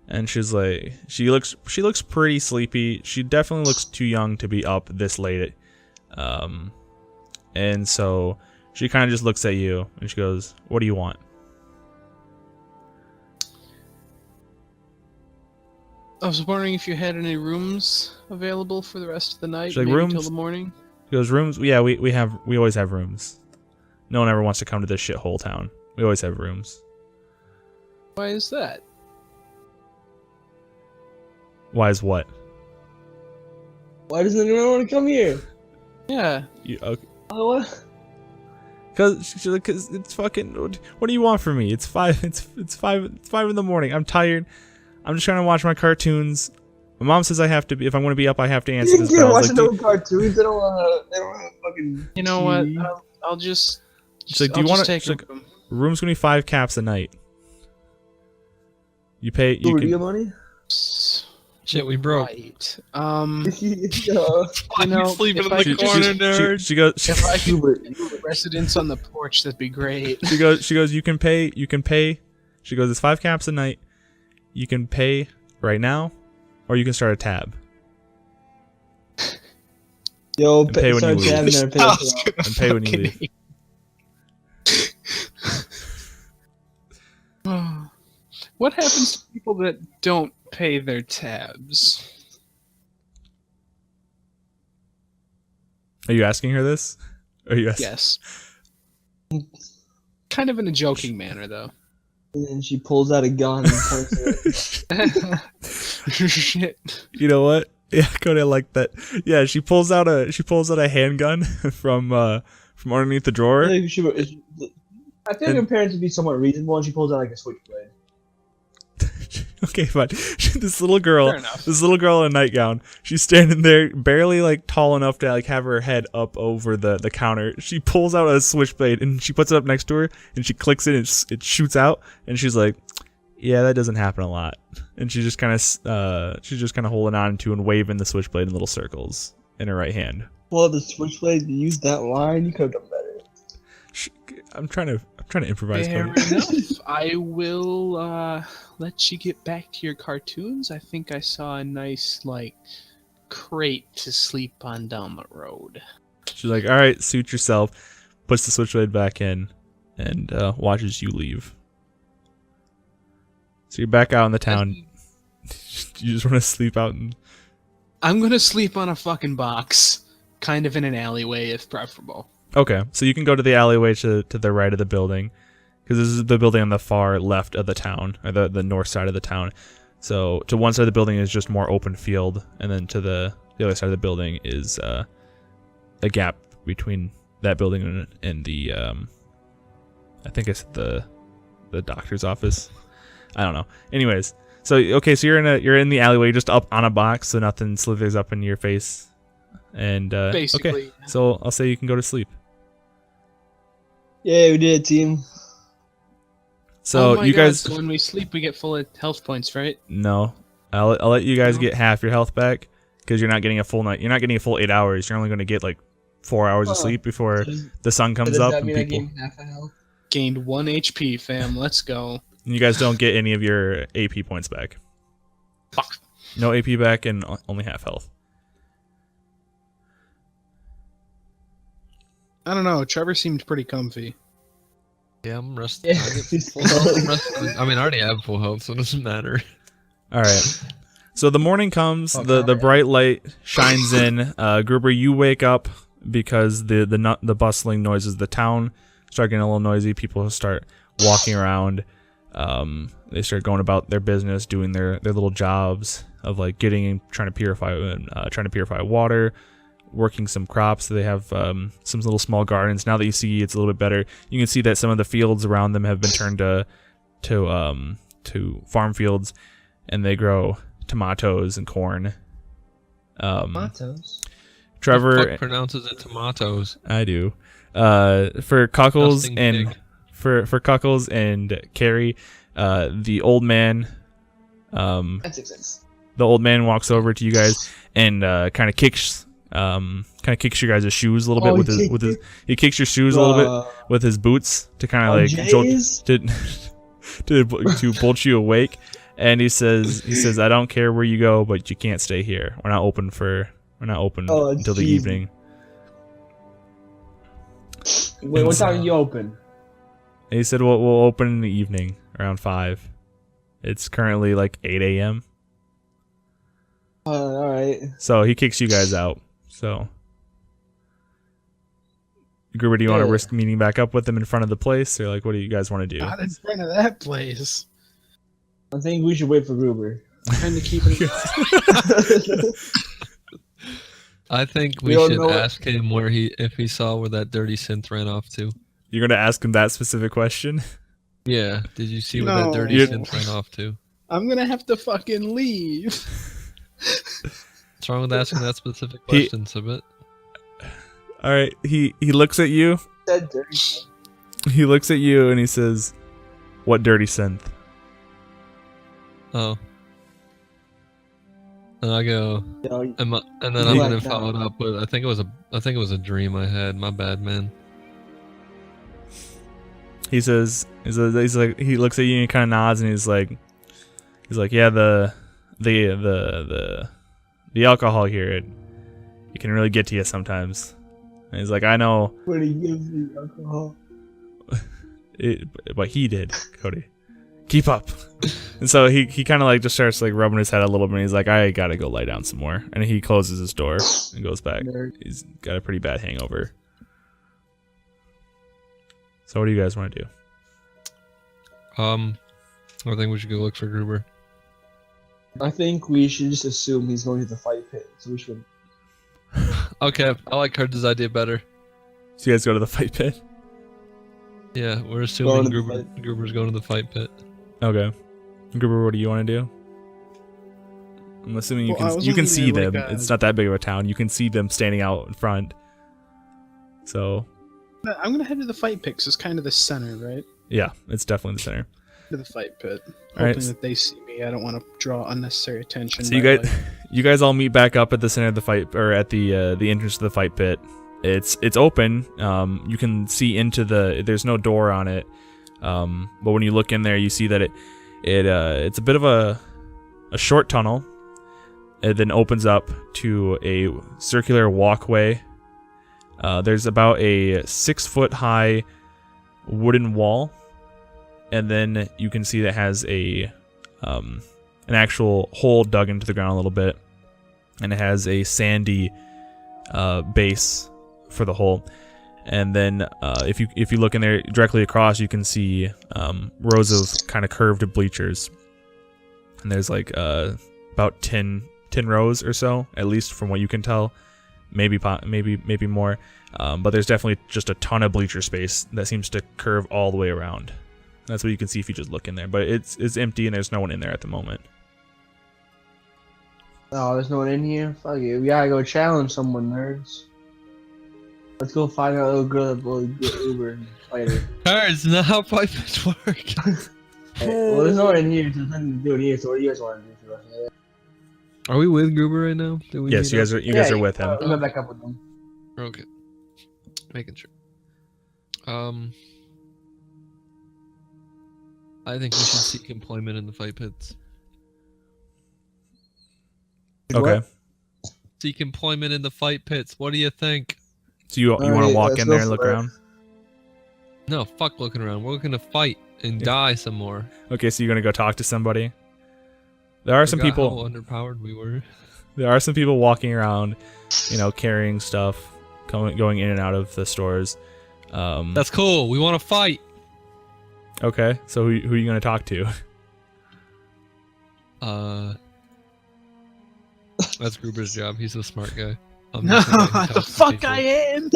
and she's like, she looks pretty sleepy. She definitely looks too young to be up this late, and so she kind of just looks at you and she goes, "What do you want?" I was wondering if you had any rooms available for the rest of the night, She's like, maybe "Rooms?" till the morning. She goes, "Rooms? Yeah, we always have rooms. No one ever wants to come to this shithole town. We always have rooms." Why is that? Why is what? Why doesn't anyone want to come here? Yeah. Okay. Oh, what? Cause it's fucking. What do you want from me? It's 5. It's 5 in the morning. I'm tired. I'm just trying to watch my cartoons. My mom says I have to be. If I want to be up, I have to answer this You bell. can't watch Like, no cartoons. They don't want fucking. You know what? TV. I'll just. she's like, "Do I'll you want just to?" take She's like, a room. "Room's gonna be 5 caps a night. You pay. You Ooh, do you can." have money? Shit, we broke. Right. Yeah. You know, sleeping if in I the could corner, just- nerd. She goes. If I could Hubert. residence on the porch, that'd be great. She goes, "You can pay. She goes, "It's 5 caps a night. You can pay right now, or you can start a tab Yo, And pay when start you leave. tabbing there, pay I us was off. gonna and pay when you fucking leave." What happens to people that don't pay their tabs? Are you asking her this? Are you asking? Yes. Kind of in a joking manner, though. And she pulls out a gun and points it. Shit. You know what? Yeah, Cody, I like that. Yeah, she pulls out a handgun from underneath the drawer. I feel like her parents would be somewhat reasonable, and she pulls out like a switchblade. Okay, fine. This little girl Fair enough. in a nightgown. She's standing there, barely like tall enough to like have her head up over the counter. She pulls out a switchblade and she puts it up next to her, and she clicks it, and it shoots out. And she's like, "Yeah, that doesn't happen a lot." And she's just kind of holding on to and waving the switchblade in little circles in her right hand. Well, the switchblade, you used that line, you could have done better. I'm trying to improvise. Fair Cody. enough. I will let you get back to your cartoons. I think I saw a nice crate to sleep on down the road. She's like, "All right, suit yourself." Puts the switchblade back in and watches you leave. So you're back out in the town. You just want to sleep out in... I'm gonna sleep on a fucking box, kind of in an alleyway if preferable. Okay, so you can go to the alleyway to the right of the building, because this is the building on the far left of the town, or the north side of the town. So to one side of the building is just more open field, and then to the other side of the building is a gap between that building and the I think it's the doctor's office. I don't know. Anyways, so okay, so you're in the alleyway, just up on a box, so nothing slithers up into your face. And Basically. okay, so I'll say you can go to sleep. Yeah, we did it, team. So Oh my you God, guys, so when we sleep, we get full health points, right? no, I'll let you guys No? get half your health back, because you're not getting a full night. You're not getting a full 8 hours. You're only going to get like 4 hours of Oh. sleep before Does the sun comes does up that and mean I people. gained half a health? Gained 1 HP, fam. Let's go. And you guys don't get any of your AP points back. Fuck. No AP back and only half health. I don't know. Trevor seemed pretty comfy. Yeah, I'm resting. Yeah, I get full health. I'm resting. I mean, I already have full health, so it doesn't matter. All right. So the morning comes, Okay. the bright light shines in. Gruber, you wake up because the bustling noises of the town start getting a little noisy. People start walking around. They start going about their business, doing their little jobs of like trying to purify water, working some crops. They have some little small gardens. Now that you see it's a little bit better, you can see that some of the fields around them have been turned to farm fields, and they grow tomatoes and corn. Tomatoes. Trevor Who the fuck pronounces it tomatoes? I do. For Cuckles Disgusting and pig. for Cuckles and Carrie, the old man That makes sense. the old man walks over to you guys and kind of kicks your guys' shoes a little bit Oh, with his he kicks your shoes a little bit with his boots to kind of like Jays? to bolt you awake. And he says I don't care where you go, but you can't stay here. We're not open Oh, until the jeez. evening. Wait, what time you open? And he said we'll open in the evening around 5. It's currently like 8 a.m. All right. So he kicks you guys out. So Gruber, do you want to Yeah. risk meeting back up with him in front of the place, or like what do you guys want to do? Not in front of that place. I think we should wait for Gruber. Trying to keep it. I think We we don't should know ask him if he saw where that dirty synth ran off to. You're gonna ask him that specific question? Yeah, did you see where No. that dirty You- synth ran off to? I'm gonna have to fucking leave. What's wrong with asking that specific question, Subit? All right. He looks at you. Said dirty. He looks at you and he says, "What dirty synth?" Oh. And I go, You know, and then I'm Yeah. gonna follow it up with, I think it was a dream I had. My bad, man. He says, he's like, he looks at you and he kind of nods and he's like, yeah, the alcohol here, it can really get to you sometimes. And he's like, I know, when he gives me alcohol. but he did, Cody. Keep up. And so he kind of like just starts like rubbing his head a little bit. And he's like, I gotta go lie down some more. And he closes his door and goes back. Nerd. He's got a pretty bad hangover. So what do you guys want to do? I think we should go look for Gruber. I think we should just assume he's going to the fight pit. So we should. Okay, I like Kurtz's idea better. So you guys go to the fight pit? Yeah, we're Going assuming to the Gruber's going to the fight pit. Okay. Gruber, what do you want to do? I'm assuming you Well, I can was you can looking see at, them. like, It's not that big of a town. You can see them standing out in front. So I'm gonna head to the fight pit 'cause it's kind of the center, right? yeah, it's definitely the center. To the fight pit, All right. hoping that they see me. I don't want to draw unnecessary attention. So you by, guys, you guys all meet back up at the center of the fight, or at the entrance to the fight pit. It's open. You can see into there's no door on it. But when you look in there, you see that it's a bit of a short tunnel. It then opens up to a circular walkway. There's about a 6-foot high wooden wall, and then you can see that it has an actual hole dug into the ground a little bit, and it has a sandy base for the hole. And then if you look in there directly across, you can see rows of kind of curved bleachers, and there's like about 10 rows or so, at least from what you can tell. Maybe more, but there's definitely just a ton of bleacher space that seems to curve all the way around. That's what you can see if you just look in there, but it's empty and there's no one in there at the moment. Oh, there's no one in here? Fuck it. We gotta go challenge someone, nerds. Let's go find that little girl that will get Uber and fight her. Kurtz, not how fight pits work. Hey, well, there's no one in here, so there's nothing to do in here, so what do you guys want to do? Are we with Gruber right now? Did we Yes, meet you guys are with him. We'll go back up with them. up? Okay. Making sure. I think we should seek employment in the fight pits. Okay. What? Seek employment in the fight pits. What do you think? So you want to Alright, walk let's in go there and look for it. around? No, fuck looking around. We're looking to fight and die some more. Okay, so you're gonna go talk to somebody. There are some Forgot people. how underpowered we were. There are some people walking around, you know, carrying stuff, going in and out of the stores. That's cool. We want to fight. Okay, so who are you gonna talk to? That's Gruber's job. He's a smart guy. No, the fuck I am.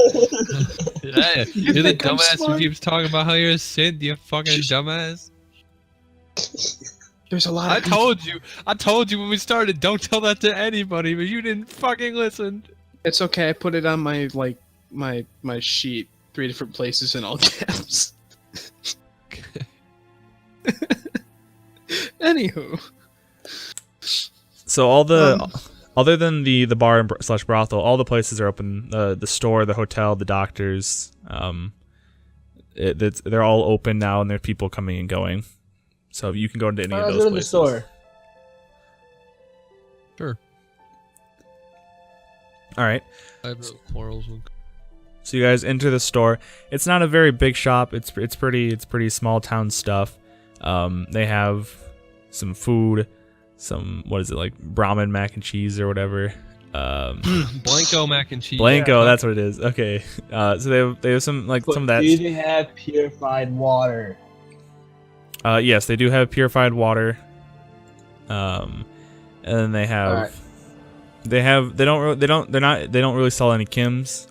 Yeah, You you're the think I'm dumbass who smart? keeps talking about how you're a Sith. You fucking dumbass. There's a lot I of people. told you when we started. Don't tell that to anybody, but you didn't fucking listen. It's okay. I put it on my my sheet, 3 different places in all caps. Anywho, So all the other than the bar and slash brothel, all the places are open. The store, the hotel, the doctors. They're all open now, and there are people coming and going. So you can go into any of Let's those go to the places. store. Sure. All right. I have no quarrels with. So you guys enter the store. It's not a very big shop. It's pretty small town stuff. They have some food, some what is it like Brahmin mac and cheese or whatever. Blanco mac and cheese. Blanco, that's what it is. Okay. So they have some like some of that. Do they have purified water? Yes, they do have purified water. And then they have. Alright. They don't really sell any Kims,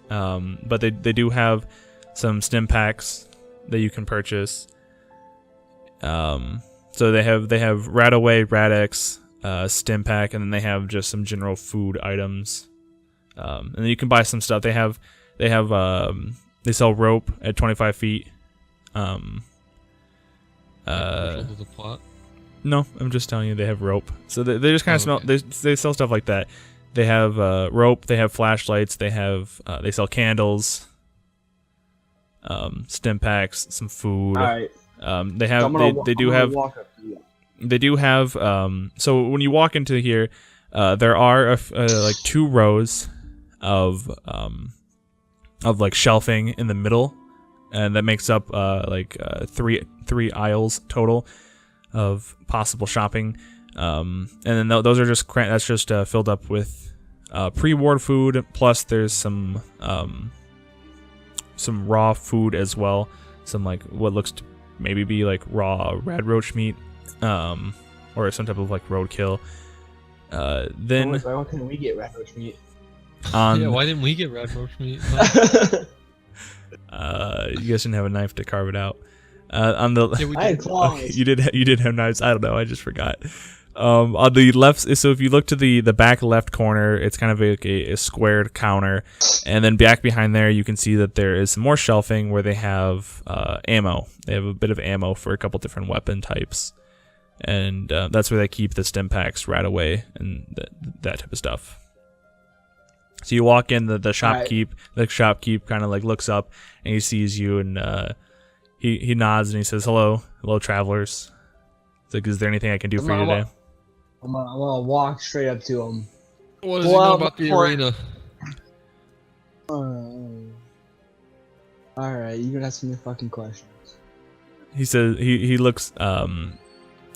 but they do have some stim packs that you can purchase. So they have Radaway, Radex, stim pack, and then they have just some general food items. And then you can buy some stuff. They sell rope at 25 feet. The plot. No, I'm just telling you they have rope. So they just kind of smell. Okay. They sell stuff like that. They have rope. They have flashlights. They sell candles, stim packs, some food. All right. They have they do have Walk up to you. they do have so when you walk into here, there are like 2 rows of like shelving in the middle, and that makes up three aisles total of possible shopping. And then those are just that's just filled up with pre-war food, plus there's some raw food as well, some like what looks to maybe be like raw red roach meat, or some type of like roadkill. Then Why couldn't we get red roach meat? Yeah, why didn't we get red roach meat? Huh? You guys didn't have a knife to carve it out. On the Yeah, we I had did. claws. you did have knives. I don't know. I just forgot. On the left, so if you look to the back left corner, it's kind of a squared counter, and then back behind there, you can see that there is some more shelving where they have ammo. They have a bit of ammo for a couple different weapon types, and that's where they keep the stim packs, Radaway, and that type of stuff. So you walk in, the shopkeep kind of like looks up and he sees you, and he nods and he says, hello travelers. It's like, is there anything I can do for you today? I'm gonna walk straight up to him. What does he know about the arena? Alright, you're gonna ask me fucking questions. He says he looks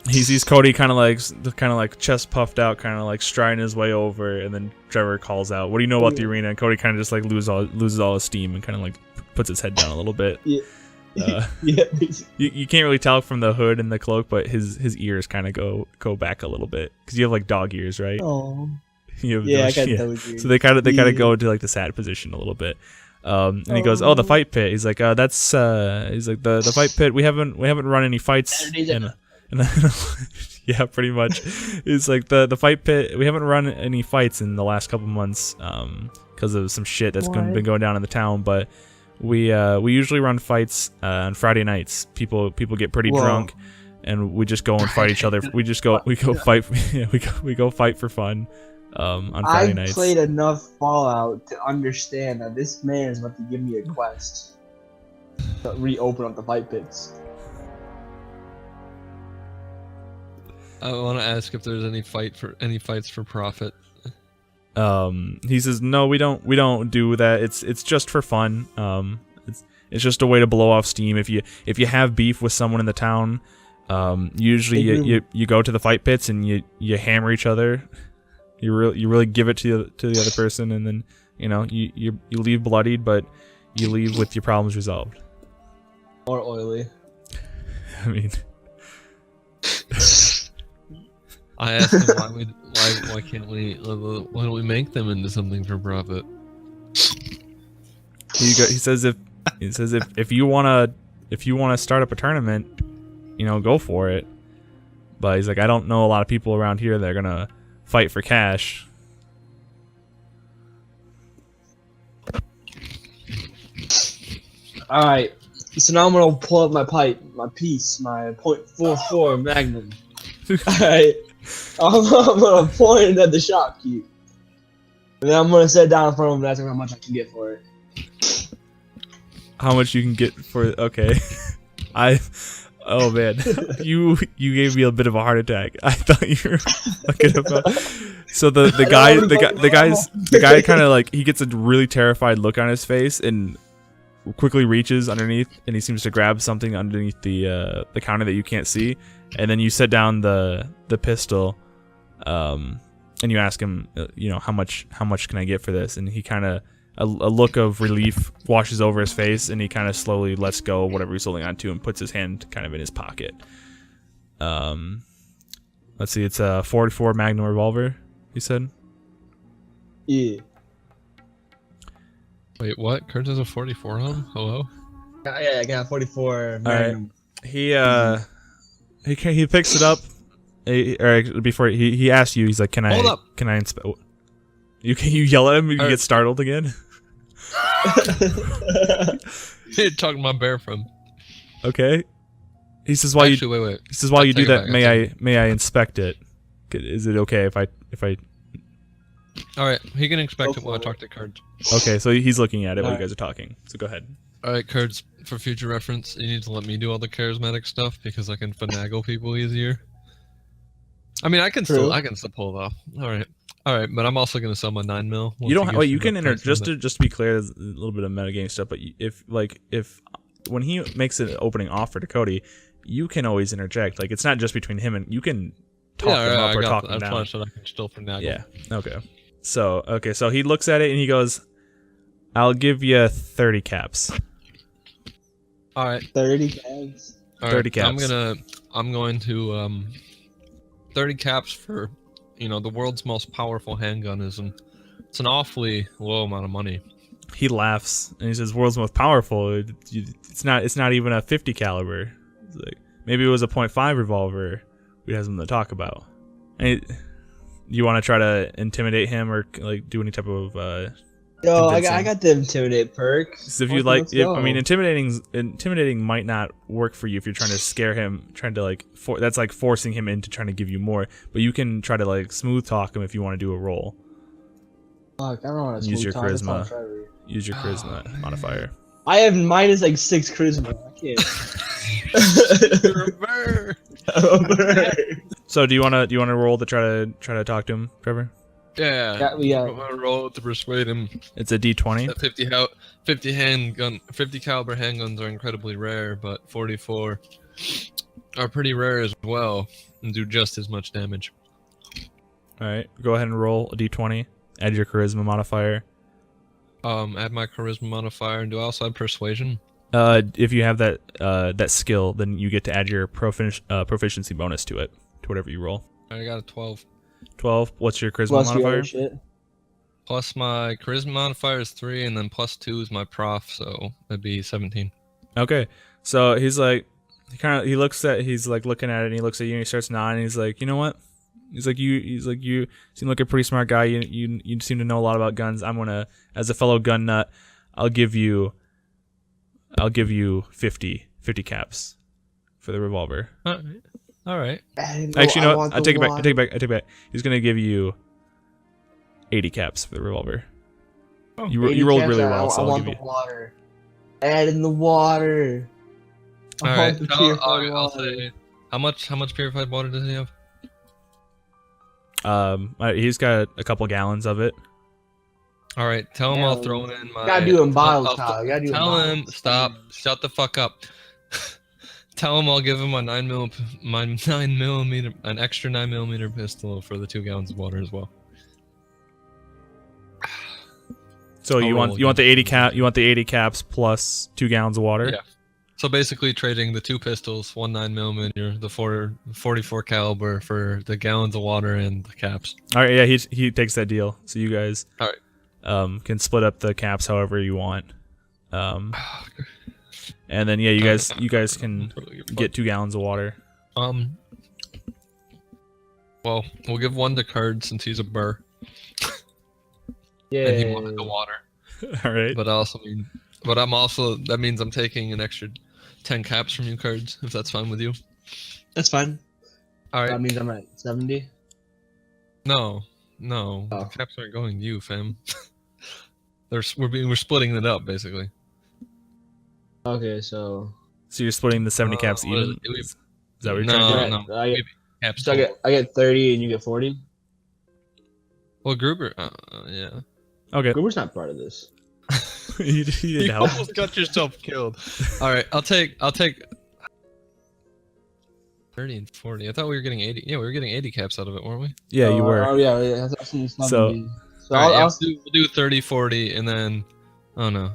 he sees Cody kind of like chest puffed out, kind of like striding his way over, and then Trevor calls out, "What do you know about the arena?" And Cody kind of just like loses all his steam and kind of like puts his head down a little bit. Yeah. Yeah. You can't really tell from the hood and the cloak, but his ears kind of go back a little bit because you have like dog ears, right? Oh. You have Yeah, those- I got those ears. So they kind of go into like the sad position a little bit. And he goes, "Oh, the fight pit." He's like, "That's he's like the fight pit. We haven't run any fights in." Yeah, pretty much. It's like the fight pit. We haven't run any fights in the last couple months because of some shit that's been going down in the town. But we usually run fights on Friday nights. People get pretty drunk, and we just go and fight each other. We go fight. Yeah, we go fight for fun on Friday nights. I played enough Fallout to understand that this man is about to give me a quest to reopen up the fight pits. I want to ask if there's any fights for profit. He says, "No, we don't do that. It's just for fun. It's just a way to blow off steam. If you have beef with someone in the town, Usually you go to the fight pits and you hammer each other. You really give it to the other person, and then you leave bloodied, but you leave with your problems resolved. Or oily. I mean, I asked him why can't we why don't we make them into something for profit? he says if you wanna start up a tournament, go for it. But he's like, I don't know a lot of people around here that are gonna fight for cash. All right. So now I'm gonna pull up my piece, my .44 Magnum. Alright. I'm gonna point it at the shopkeep. And then I'm gonna sit down in front of him and ask him how much I can get for it. How much you can get for it? Okay. Oh man, you gave me a bit of a heart attack. I thought you were fucking about. So the guy kind of like, he gets a really terrified look on his face and quickly reaches underneath, and he seems to grab something underneath the counter that you can't see, and then you set down the pistol, and you ask him, how much can I get for this? And he kind of a look of relief washes over his face, and he kind of slowly lets go of whatever he's holding onto and puts his hand kind of in his pocket. Let's see, it's a .44 Magnum revolver, he said. Yeah. Wait, what? Kurt has a 44 on him? Hello? Yeah, I got 44 Magnum. Right. He picks it up. Before he asks you, he's like, "Can I inspect?" You yell at him. You get startled again. You're talking about bear from. Okay. He says, Wait. He says, while you do that, may I inspect it? Is it okay if I? All right, he can inspect it while I talk to Kurds. Okay, so he's looking at it while you guys are talking. So go ahead. All right, Kurds. For future reference, you need to let me do all the charismatic stuff because I can finagle people easier. I mean, I can still pull it off. All right, but I'm also gonna sell my 9mm. You don't. You can enter just to be clear. There's a little bit of metagame stuff, but if when he makes an opening offer to Cody, you can always interject. Like, it's not just between him and you can talk them up or talk them down. That's why I can still finagle. Yeah. Okay. So he looks at it and he goes, "I'll give you 30 caps." All right. 30 caps. 30 caps. I'm going to 30 caps for the world's most powerful handgun it's an awfully low amount of money. He laughs and he says, "World's most powerful. It's not even a 50 caliber. It's like, maybe it was a .5 revolver. We have something to talk about." And you want to try to intimidate him or like do any type of Yo, I got the intimidate perk. So if you like, intimidating might not work for you if you're trying to scare him, trying to like, that's like forcing him into trying to give you more. But you can try to like smooth talk him if you want to do a roll. Fuck, I don't want to use your charisma. Use your charisma modifier. I have minus like 6 charisma. I can't. You're a bird. So do you wanna roll to try to talk to him, Trevor? Yeah. I'm gonna roll to persuade him. It's a D20. 50 caliber handguns are incredibly rare, but 44 are pretty rare as well and do just as much damage. All right, go ahead and roll a D20. Add your charisma modifier. Add my charisma modifier, and do I also add persuasion? If you have that skill, then you get to add your proficiency bonus to it, to whatever you roll. I got a 12. 12. What's your charisma modifier? Plus my charisma modifier is 3, and then plus 2 is my prof, so that'd be 17. Okay, so he's like, he's looking at it, and he looks at you, and he starts nodding. And he's like, you know what? He's like, you seem like a pretty smart guy. You seem to know a lot about guns. I'm gonna, as a fellow gun nut, I'll give you 50 caps for the revolver. All right. Actually, no, I take it back. He's gonna give you 80 caps for the revolver. Oh, you rolled really well, so I'll give you. Water. Add in the water. All right. I'll say, how much purified water does he have? He's got a couple gallons of it. All right. Tell him I'll throw in my. Gotta do him bottles, Kyle. Tell him stop. Shut the fuck up. Tell him I'll give him an an extra 9mm pistol for the 2 gallons of water as well. So you want the 80 cap? You want the 80 caps plus 2 gallons of water? Yeah. So basically, trading the 2 pistols, 1 9mm, the 44 caliber for the gallons of water and the caps. All right. Yeah, he takes that deal. So you guys, All right, can split up the caps however you want. And then yeah, you guys can get 2 gallons of water. Well, we'll give 1 to Card since he's a burr. Yeah. And he wanted the water. All right. But that means I'm taking an extra 10 caps from you, Cards, if that's fine with you. That's fine. All right. That means I'm at 70. No. Oh. The caps aren't going to you, fam. We're splitting it up basically. Okay, so you're splitting the 70 caps even? Is that what you're trying to do? No. I get, Caps so I get 30 and you get 40. Well, Gruber, yeah. Okay. Gruber's not part of this. you need You help. almost got yourself killed. All right, I'll take 30 and 40. I thought we were getting 80. Yeah, we were getting 80 caps out of it, weren't we? Yeah, you were. Oh yeah. That's So- all All right, I'll we'll do 30, 40, and then oh no.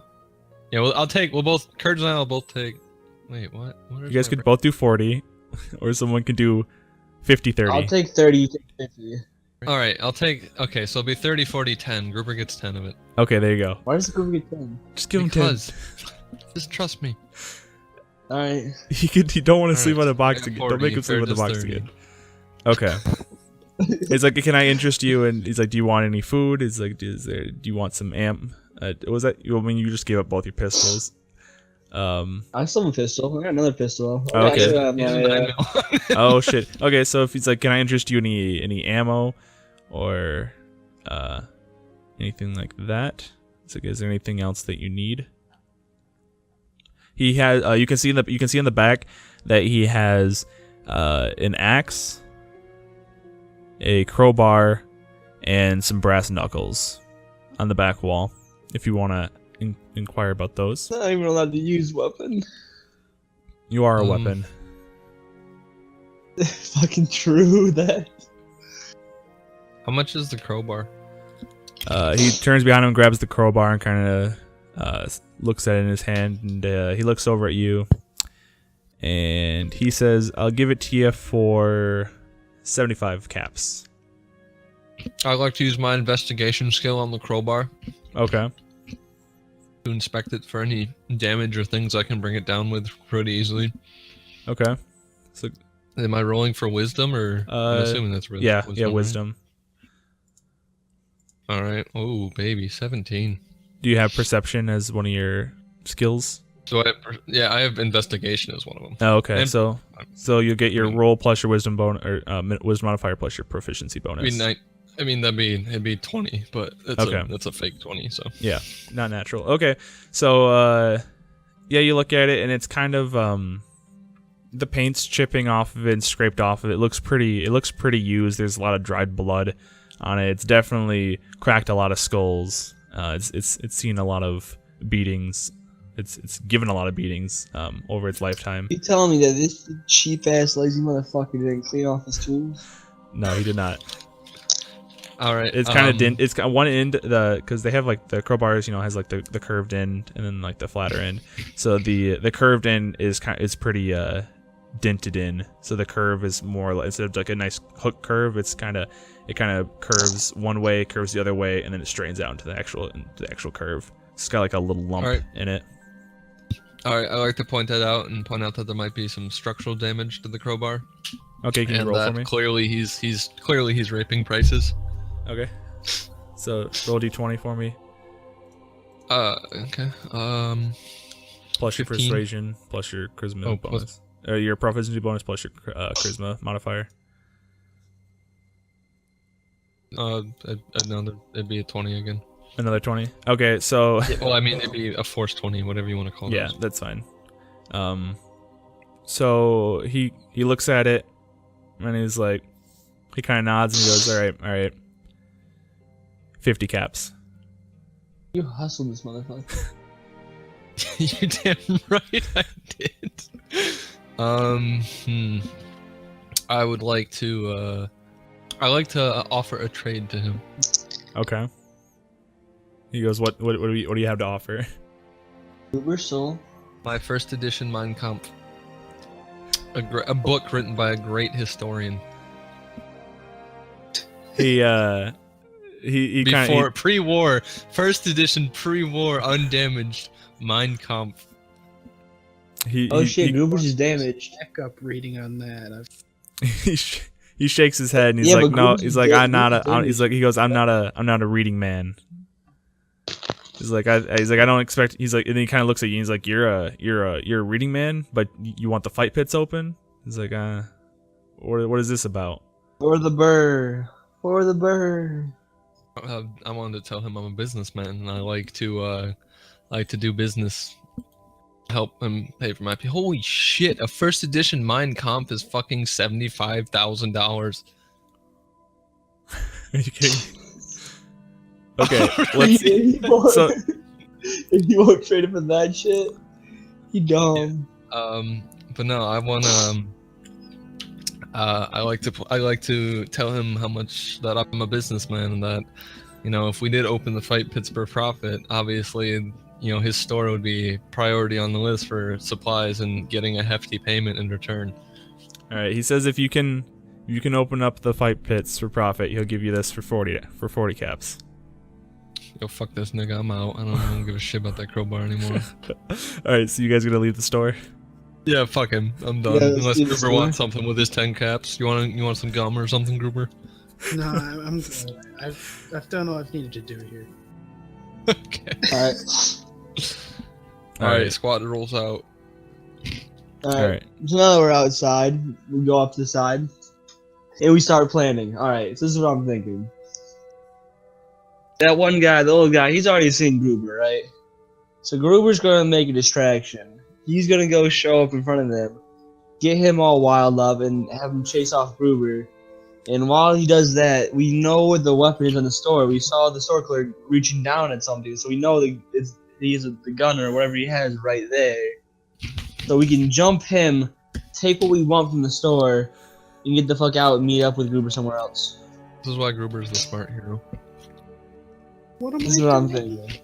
Yeah, we'll both Kurds and I will both take. Wait, what? You guys could both do 40, or someone could do 50, 30. I'll take 30, you take 50. All right, I'll take. Okay, so it'll be 30, 40, 10. Gruber gets 10 of it. Okay, there you go. Why does the Gruber get 10? Just give him 10. Because just trust me. Alright. You don't want to All sleep right, on the box I got again. 40, Don't make him sleep on the Kurds box is 30. again. Okay. He's like, can I interest you? And he's like, do you want any food? He's like, do you want some amp? Was that? I mean, you just gave up both your pistols. I still have a pistol. I got another pistol. Oh, okay. He's a 9mm. Oh shit. Okay, so if he's like, can I interest you any ammo, or anything like that? It's like, is there anything else that you need? He has. You can see in the back that he has an axe, a crowbar, and some brass knuckles on the back wall. If you want to inquire about those, I'm not even allowed to use weapon. you are a weapon. Fucking true that. How much is the crowbar? He turns behind him, grabs the crowbar, and kind of looks at it in his hand, and he looks over at you, and he says, "I'll give it to you for 75 caps." I'd like to use my investigation skill on the crowbar Okay. to inspect it for any damage or things I can bring it down with pretty easily. Okay. So Am I rolling for wisdom or? I'm assuming that's wisdom. yeah, right? wisdom. All right. Oh, baby, 17. Do you have perception as one of your skills? So I have investigation as one of them. Oh, okay. And- So you get your roll plus your wisdom bonus, or wisdom modifier plus your proficiency bonus. It'd be 20, but that's a fake 20. So Yeah, not natural. Okay, so yeah, you look at it and it's kind of the paint's chipping off of it and scraped off of it. It looks pretty used. There's a lot of dried blood on it. It's definitely cracked a lot of skulls. It's seen a lot of beatings. It's given a lot of beatings over its lifetime. You telling me that this cheap ass lazy motherfucker didn't clean off his tools? No, he did not. all right. It's kind of dent. It's got one end, because they have like the crowbars, has like the curved end and then like the flatter end. So the curved end is pretty dented in. So the curve is more like, instead of like a nice hook curve, it kind of curves one way, curves the other way, and then it straightens out into the actual curve. It's got like a little lump in it. All right. I like to point that out and point out that there might be some structural damage to the crowbar. Okay, can you And roll that for me? clearly he's raping prices. Okay. So roll d20 for me. Okay. Plus your 15. persuasion, plus your charisma Oh, bonus. Or your proficiency bonus plus your charisma modifier. It'd be a 20 again. Another 20. Okay, so Well, I mean, it'd be a force 20, whatever you want to call it. yeah, that's fine. So he looks at it and he's like, he kind of nods and he goes, all right, 50 caps. You hustled this motherfucker. You're damn right I did. I would like to. I like to offer a trade to him. Okay. He goes, what do you have to offer? Uber soul. My first edition Mein Kampf. A book written by a great historian. He kind Before of pre-war, first edition pre-war undamaged Mein Kampf. Oh shit, Gruber's is damaged. Backup reading on that. he shakes his head and he's Yeah, like, but no. Gruber's He's is like, dead. I'm not a. Gruber's He's like, he goes, I'm not a reading man. He's like, I don't expect. He's like, and then he kind of looks at you. And he's like, you're a reading man, but you want the fight pits open. He's like, what is this about? For the burr. For the burr. I wanted to tell him I'm a businessman and I like to do business. Help him pay for my. Holy shit! A first edition Mein Kampf is fucking $75,000. Are you kidding? Okay, let's. So If you won't trade it for that shit, you dumb. But no, I want I like to tell him how much that I'm a businessman and that, you know, if we did open the fight pits for profit, obviously, you know, his store would be priority on the list for supplies and getting a hefty payment in return. all right. He says if you can open up the fight pits for profit, he'll give you this for 40 caps. Yo, fuck this nigga, I'm out. I don't give a shit about that crowbar anymore. All right, so you guys gonna leave the store? Yeah, fuck him. I'm done. Yeah, let's Unless leave the Gruber store. wants something with his 10 caps. You want some gum or something, Gruber? No, I'm good. I've done all I've needed to do here. Okay. Alright. Alright, squad rolls out. Alright. So now that we're outside, we go up to the side. And we start planning. Alright, so this is what I'm thinking. That one guy, the old guy, he's already seen Gruber, right? So Gruber's gonna make a distraction. He's gonna go show up in front of them, get him all wild up, and have him chase off Gruber. And while he does that, we know what the weapon is in the store. We saw the store clerk reaching down at something, so we know that he's the gunner or whatever he has right there. So we can jump him, take what we want from the store, and get the fuck out and meet up with Gruber somewhere else. This is why Gruber's the smart hero. What am This is I what I'm doing? thinking.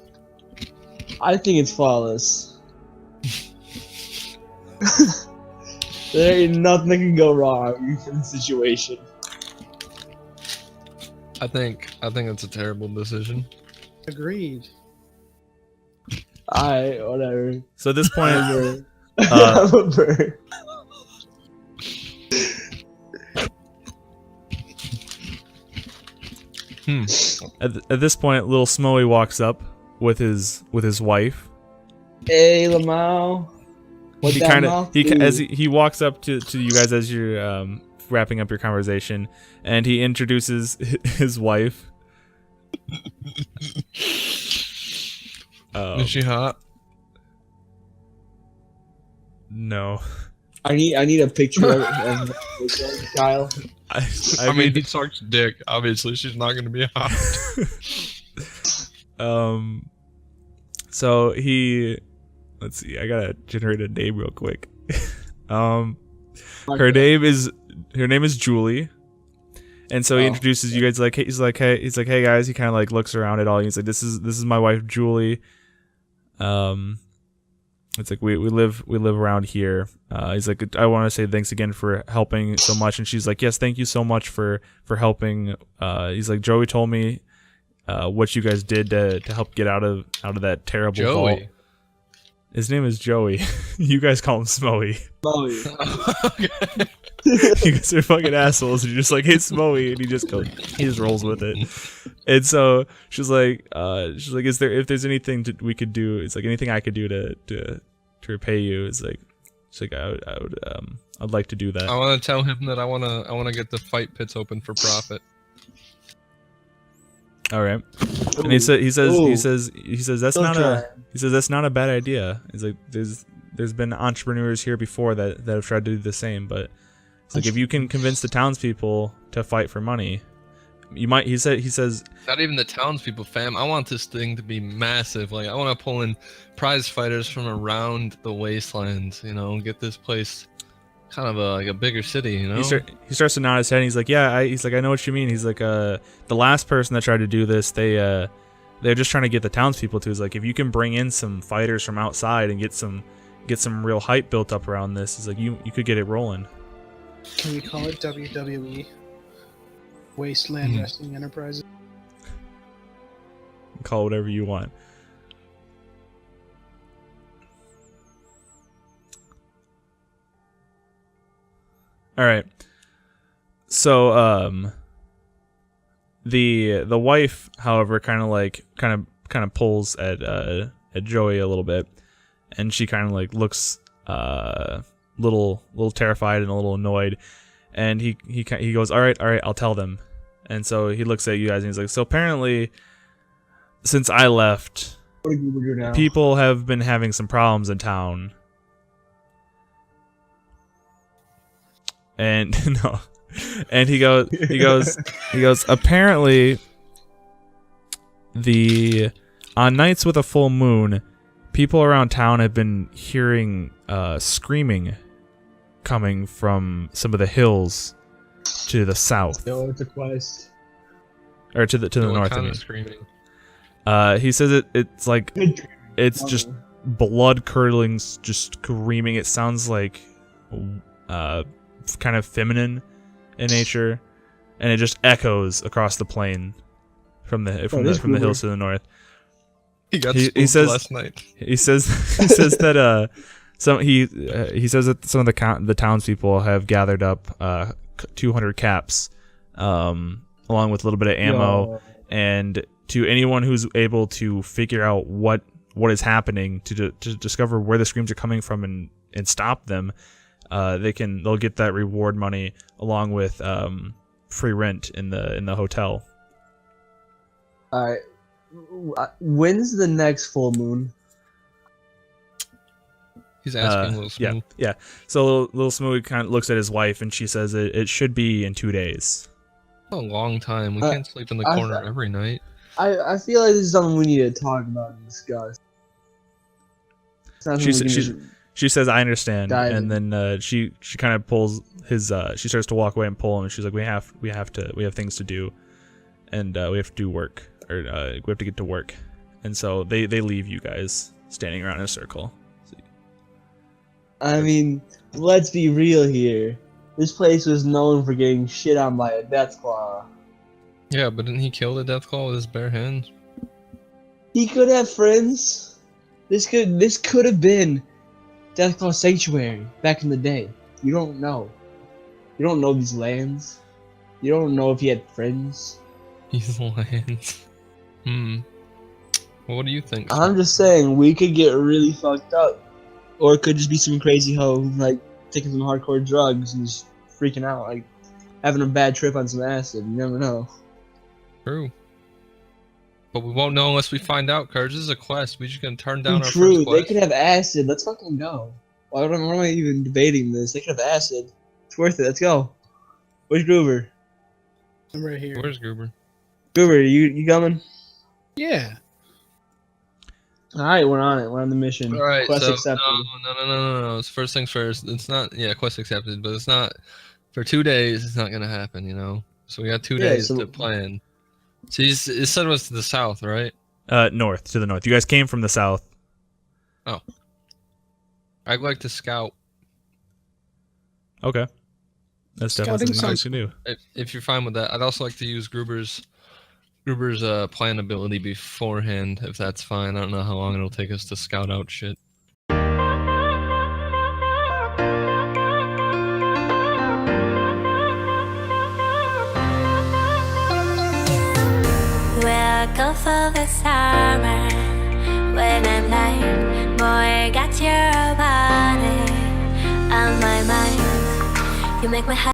I think it's flawless. There ain't nothing that can go wrong in this situation. I think it's a terrible decision. Agreed. Alright, whatever. So at this point, Whatever. Uh, I'm a bird. at this point, little Smoey walks up with his wife. Hey, Lamau. What He that kind of mouth he do? as he walks up to you guys as you're wrapping up your conversation, and he introduces his wife. Is she hot? No, I need a picture of Kyle. I mean, he sucks dick. Obviously, she's not going to be hot. So he, let's see, I gotta generate a name real quick. Her name is Julie, and so he introduces you guys like he's like hey guys. He kind of like looks around at all. He's like this is my wife Julie. It's like we live around here. He's like, I want to say thanks again for helping so much, and she's like, yes, thank you so much for helping. He's like, Joey told me what you guys did to help get out of that terrible vault. Joey. His name is Joey. You guys call him Smoey. Okay. You guys are fucking assholes. You're just like, hey, Smoey, and he just rolls with it. And so she's like, if there's anything we could do, it's like anything I could do to repay you. It's like, I'd like to do that. I want to tell him that I want to get the fight pits open for profit. All right. And he says that's not a bad idea. He's like, there's been entrepreneurs here before that have tried to do the same, but it's like if you can convince the townspeople to fight for money, you might. He says Not even the townspeople, fam. I want this thing to be massive. Like, I want to pull in prize fighters from around the wastelands. You know, get this place kind of like a bigger city, you know. He starts to nod his head. And he's like, yeah. He's like, I know what you mean. He's like, the last person that tried to do this, they're just trying to get the townspeople to. He's like, if you can bring in some fighters from outside and get some real hype built up around this, is like you could get it rolling. Can we call it WWE? Wasteland Wrestling Enterprises? Call it whatever you want. All right. So the wife, however, kind of pulls at Joey a little bit, and she kind of like looks little terrified and a little annoyed, and he goes, all right, I'll tell them. And so he looks at you guys and he's like, so apparently since I left, people have been having some problems in town. And no, and he goes, apparently on nights with a full moon, people around town have been hearing screaming coming from some of the hills to the south. No, it's a quest. Or to the north. Kind I mean. of screaming. He says it's like it's just blood curdling, just screaming. It sounds like kind of feminine in nature, and it just echoes across the plain from the hills to the north. He says last night. He says that he says that some of the townspeople have gathered up 200 caps, along with a little bit of ammo, and to anyone who's able to figure out what is happening to discover where the screams are coming from and stop them, they'll get that reward money along with free rent in the hotel. All right. When's the next full moon? He's asking Little Smooth. Yeah. So Little Smooth kind of looks at his wife, and she says it should be in 2 days. A long time. We can't sleep in the corner every night. I feel like this is something we need to talk about and discuss. She says, I understand, and then she kind of pulls his. She starts to walk away and pull him, and she's like, we have things to do, and we have to do work, or we have to get to work, and so they leave you guys standing around in a circle. I mean, let's be real here. This place was known for getting shit on by a Deathclaw. Yeah, but didn't he kill the Deathclaw with his bare hands? He could have friends. This could have been Deathclaw Sanctuary back in the day. You don't know. You don't know these lands. You don't know if he had friends. These lands. Well, what do you think? I'm just saying, we could get really fucked up. Or it could just be some crazy hoe, like, taking some hardcore drugs and just freaking out, like, having a bad trip on some acid. You never know. True. But we won't know unless we find out, Courage. This is a quest. We just gonna turn down our True, first quest. they could have acid. Let's fucking go. Why am I even debating this? They could have acid. It's worth it. Let's go. Where's Groover? I'm right here. Where's Gruber? Groover, you coming? Yeah. Alright, we're on it. We're on the mission. Alright, Quest so accepted. no. It's first things first. It's not, quest accepted, but it's not, for 2 days, it's not gonna happen, you know? So we got 2 days to plan. So you said it was to the south, right? North, to the north. You guys came from the south. Oh. I'd like to scout. Okay. That's definitely something you guys can do. If you're fine with that. I'd also like to use Gruber's plan ability beforehand, if that's fine. I don't know how long it'll take us to scout out shit. We'll go for the summer when I'm like, boy, got your body on my mind. You make my heart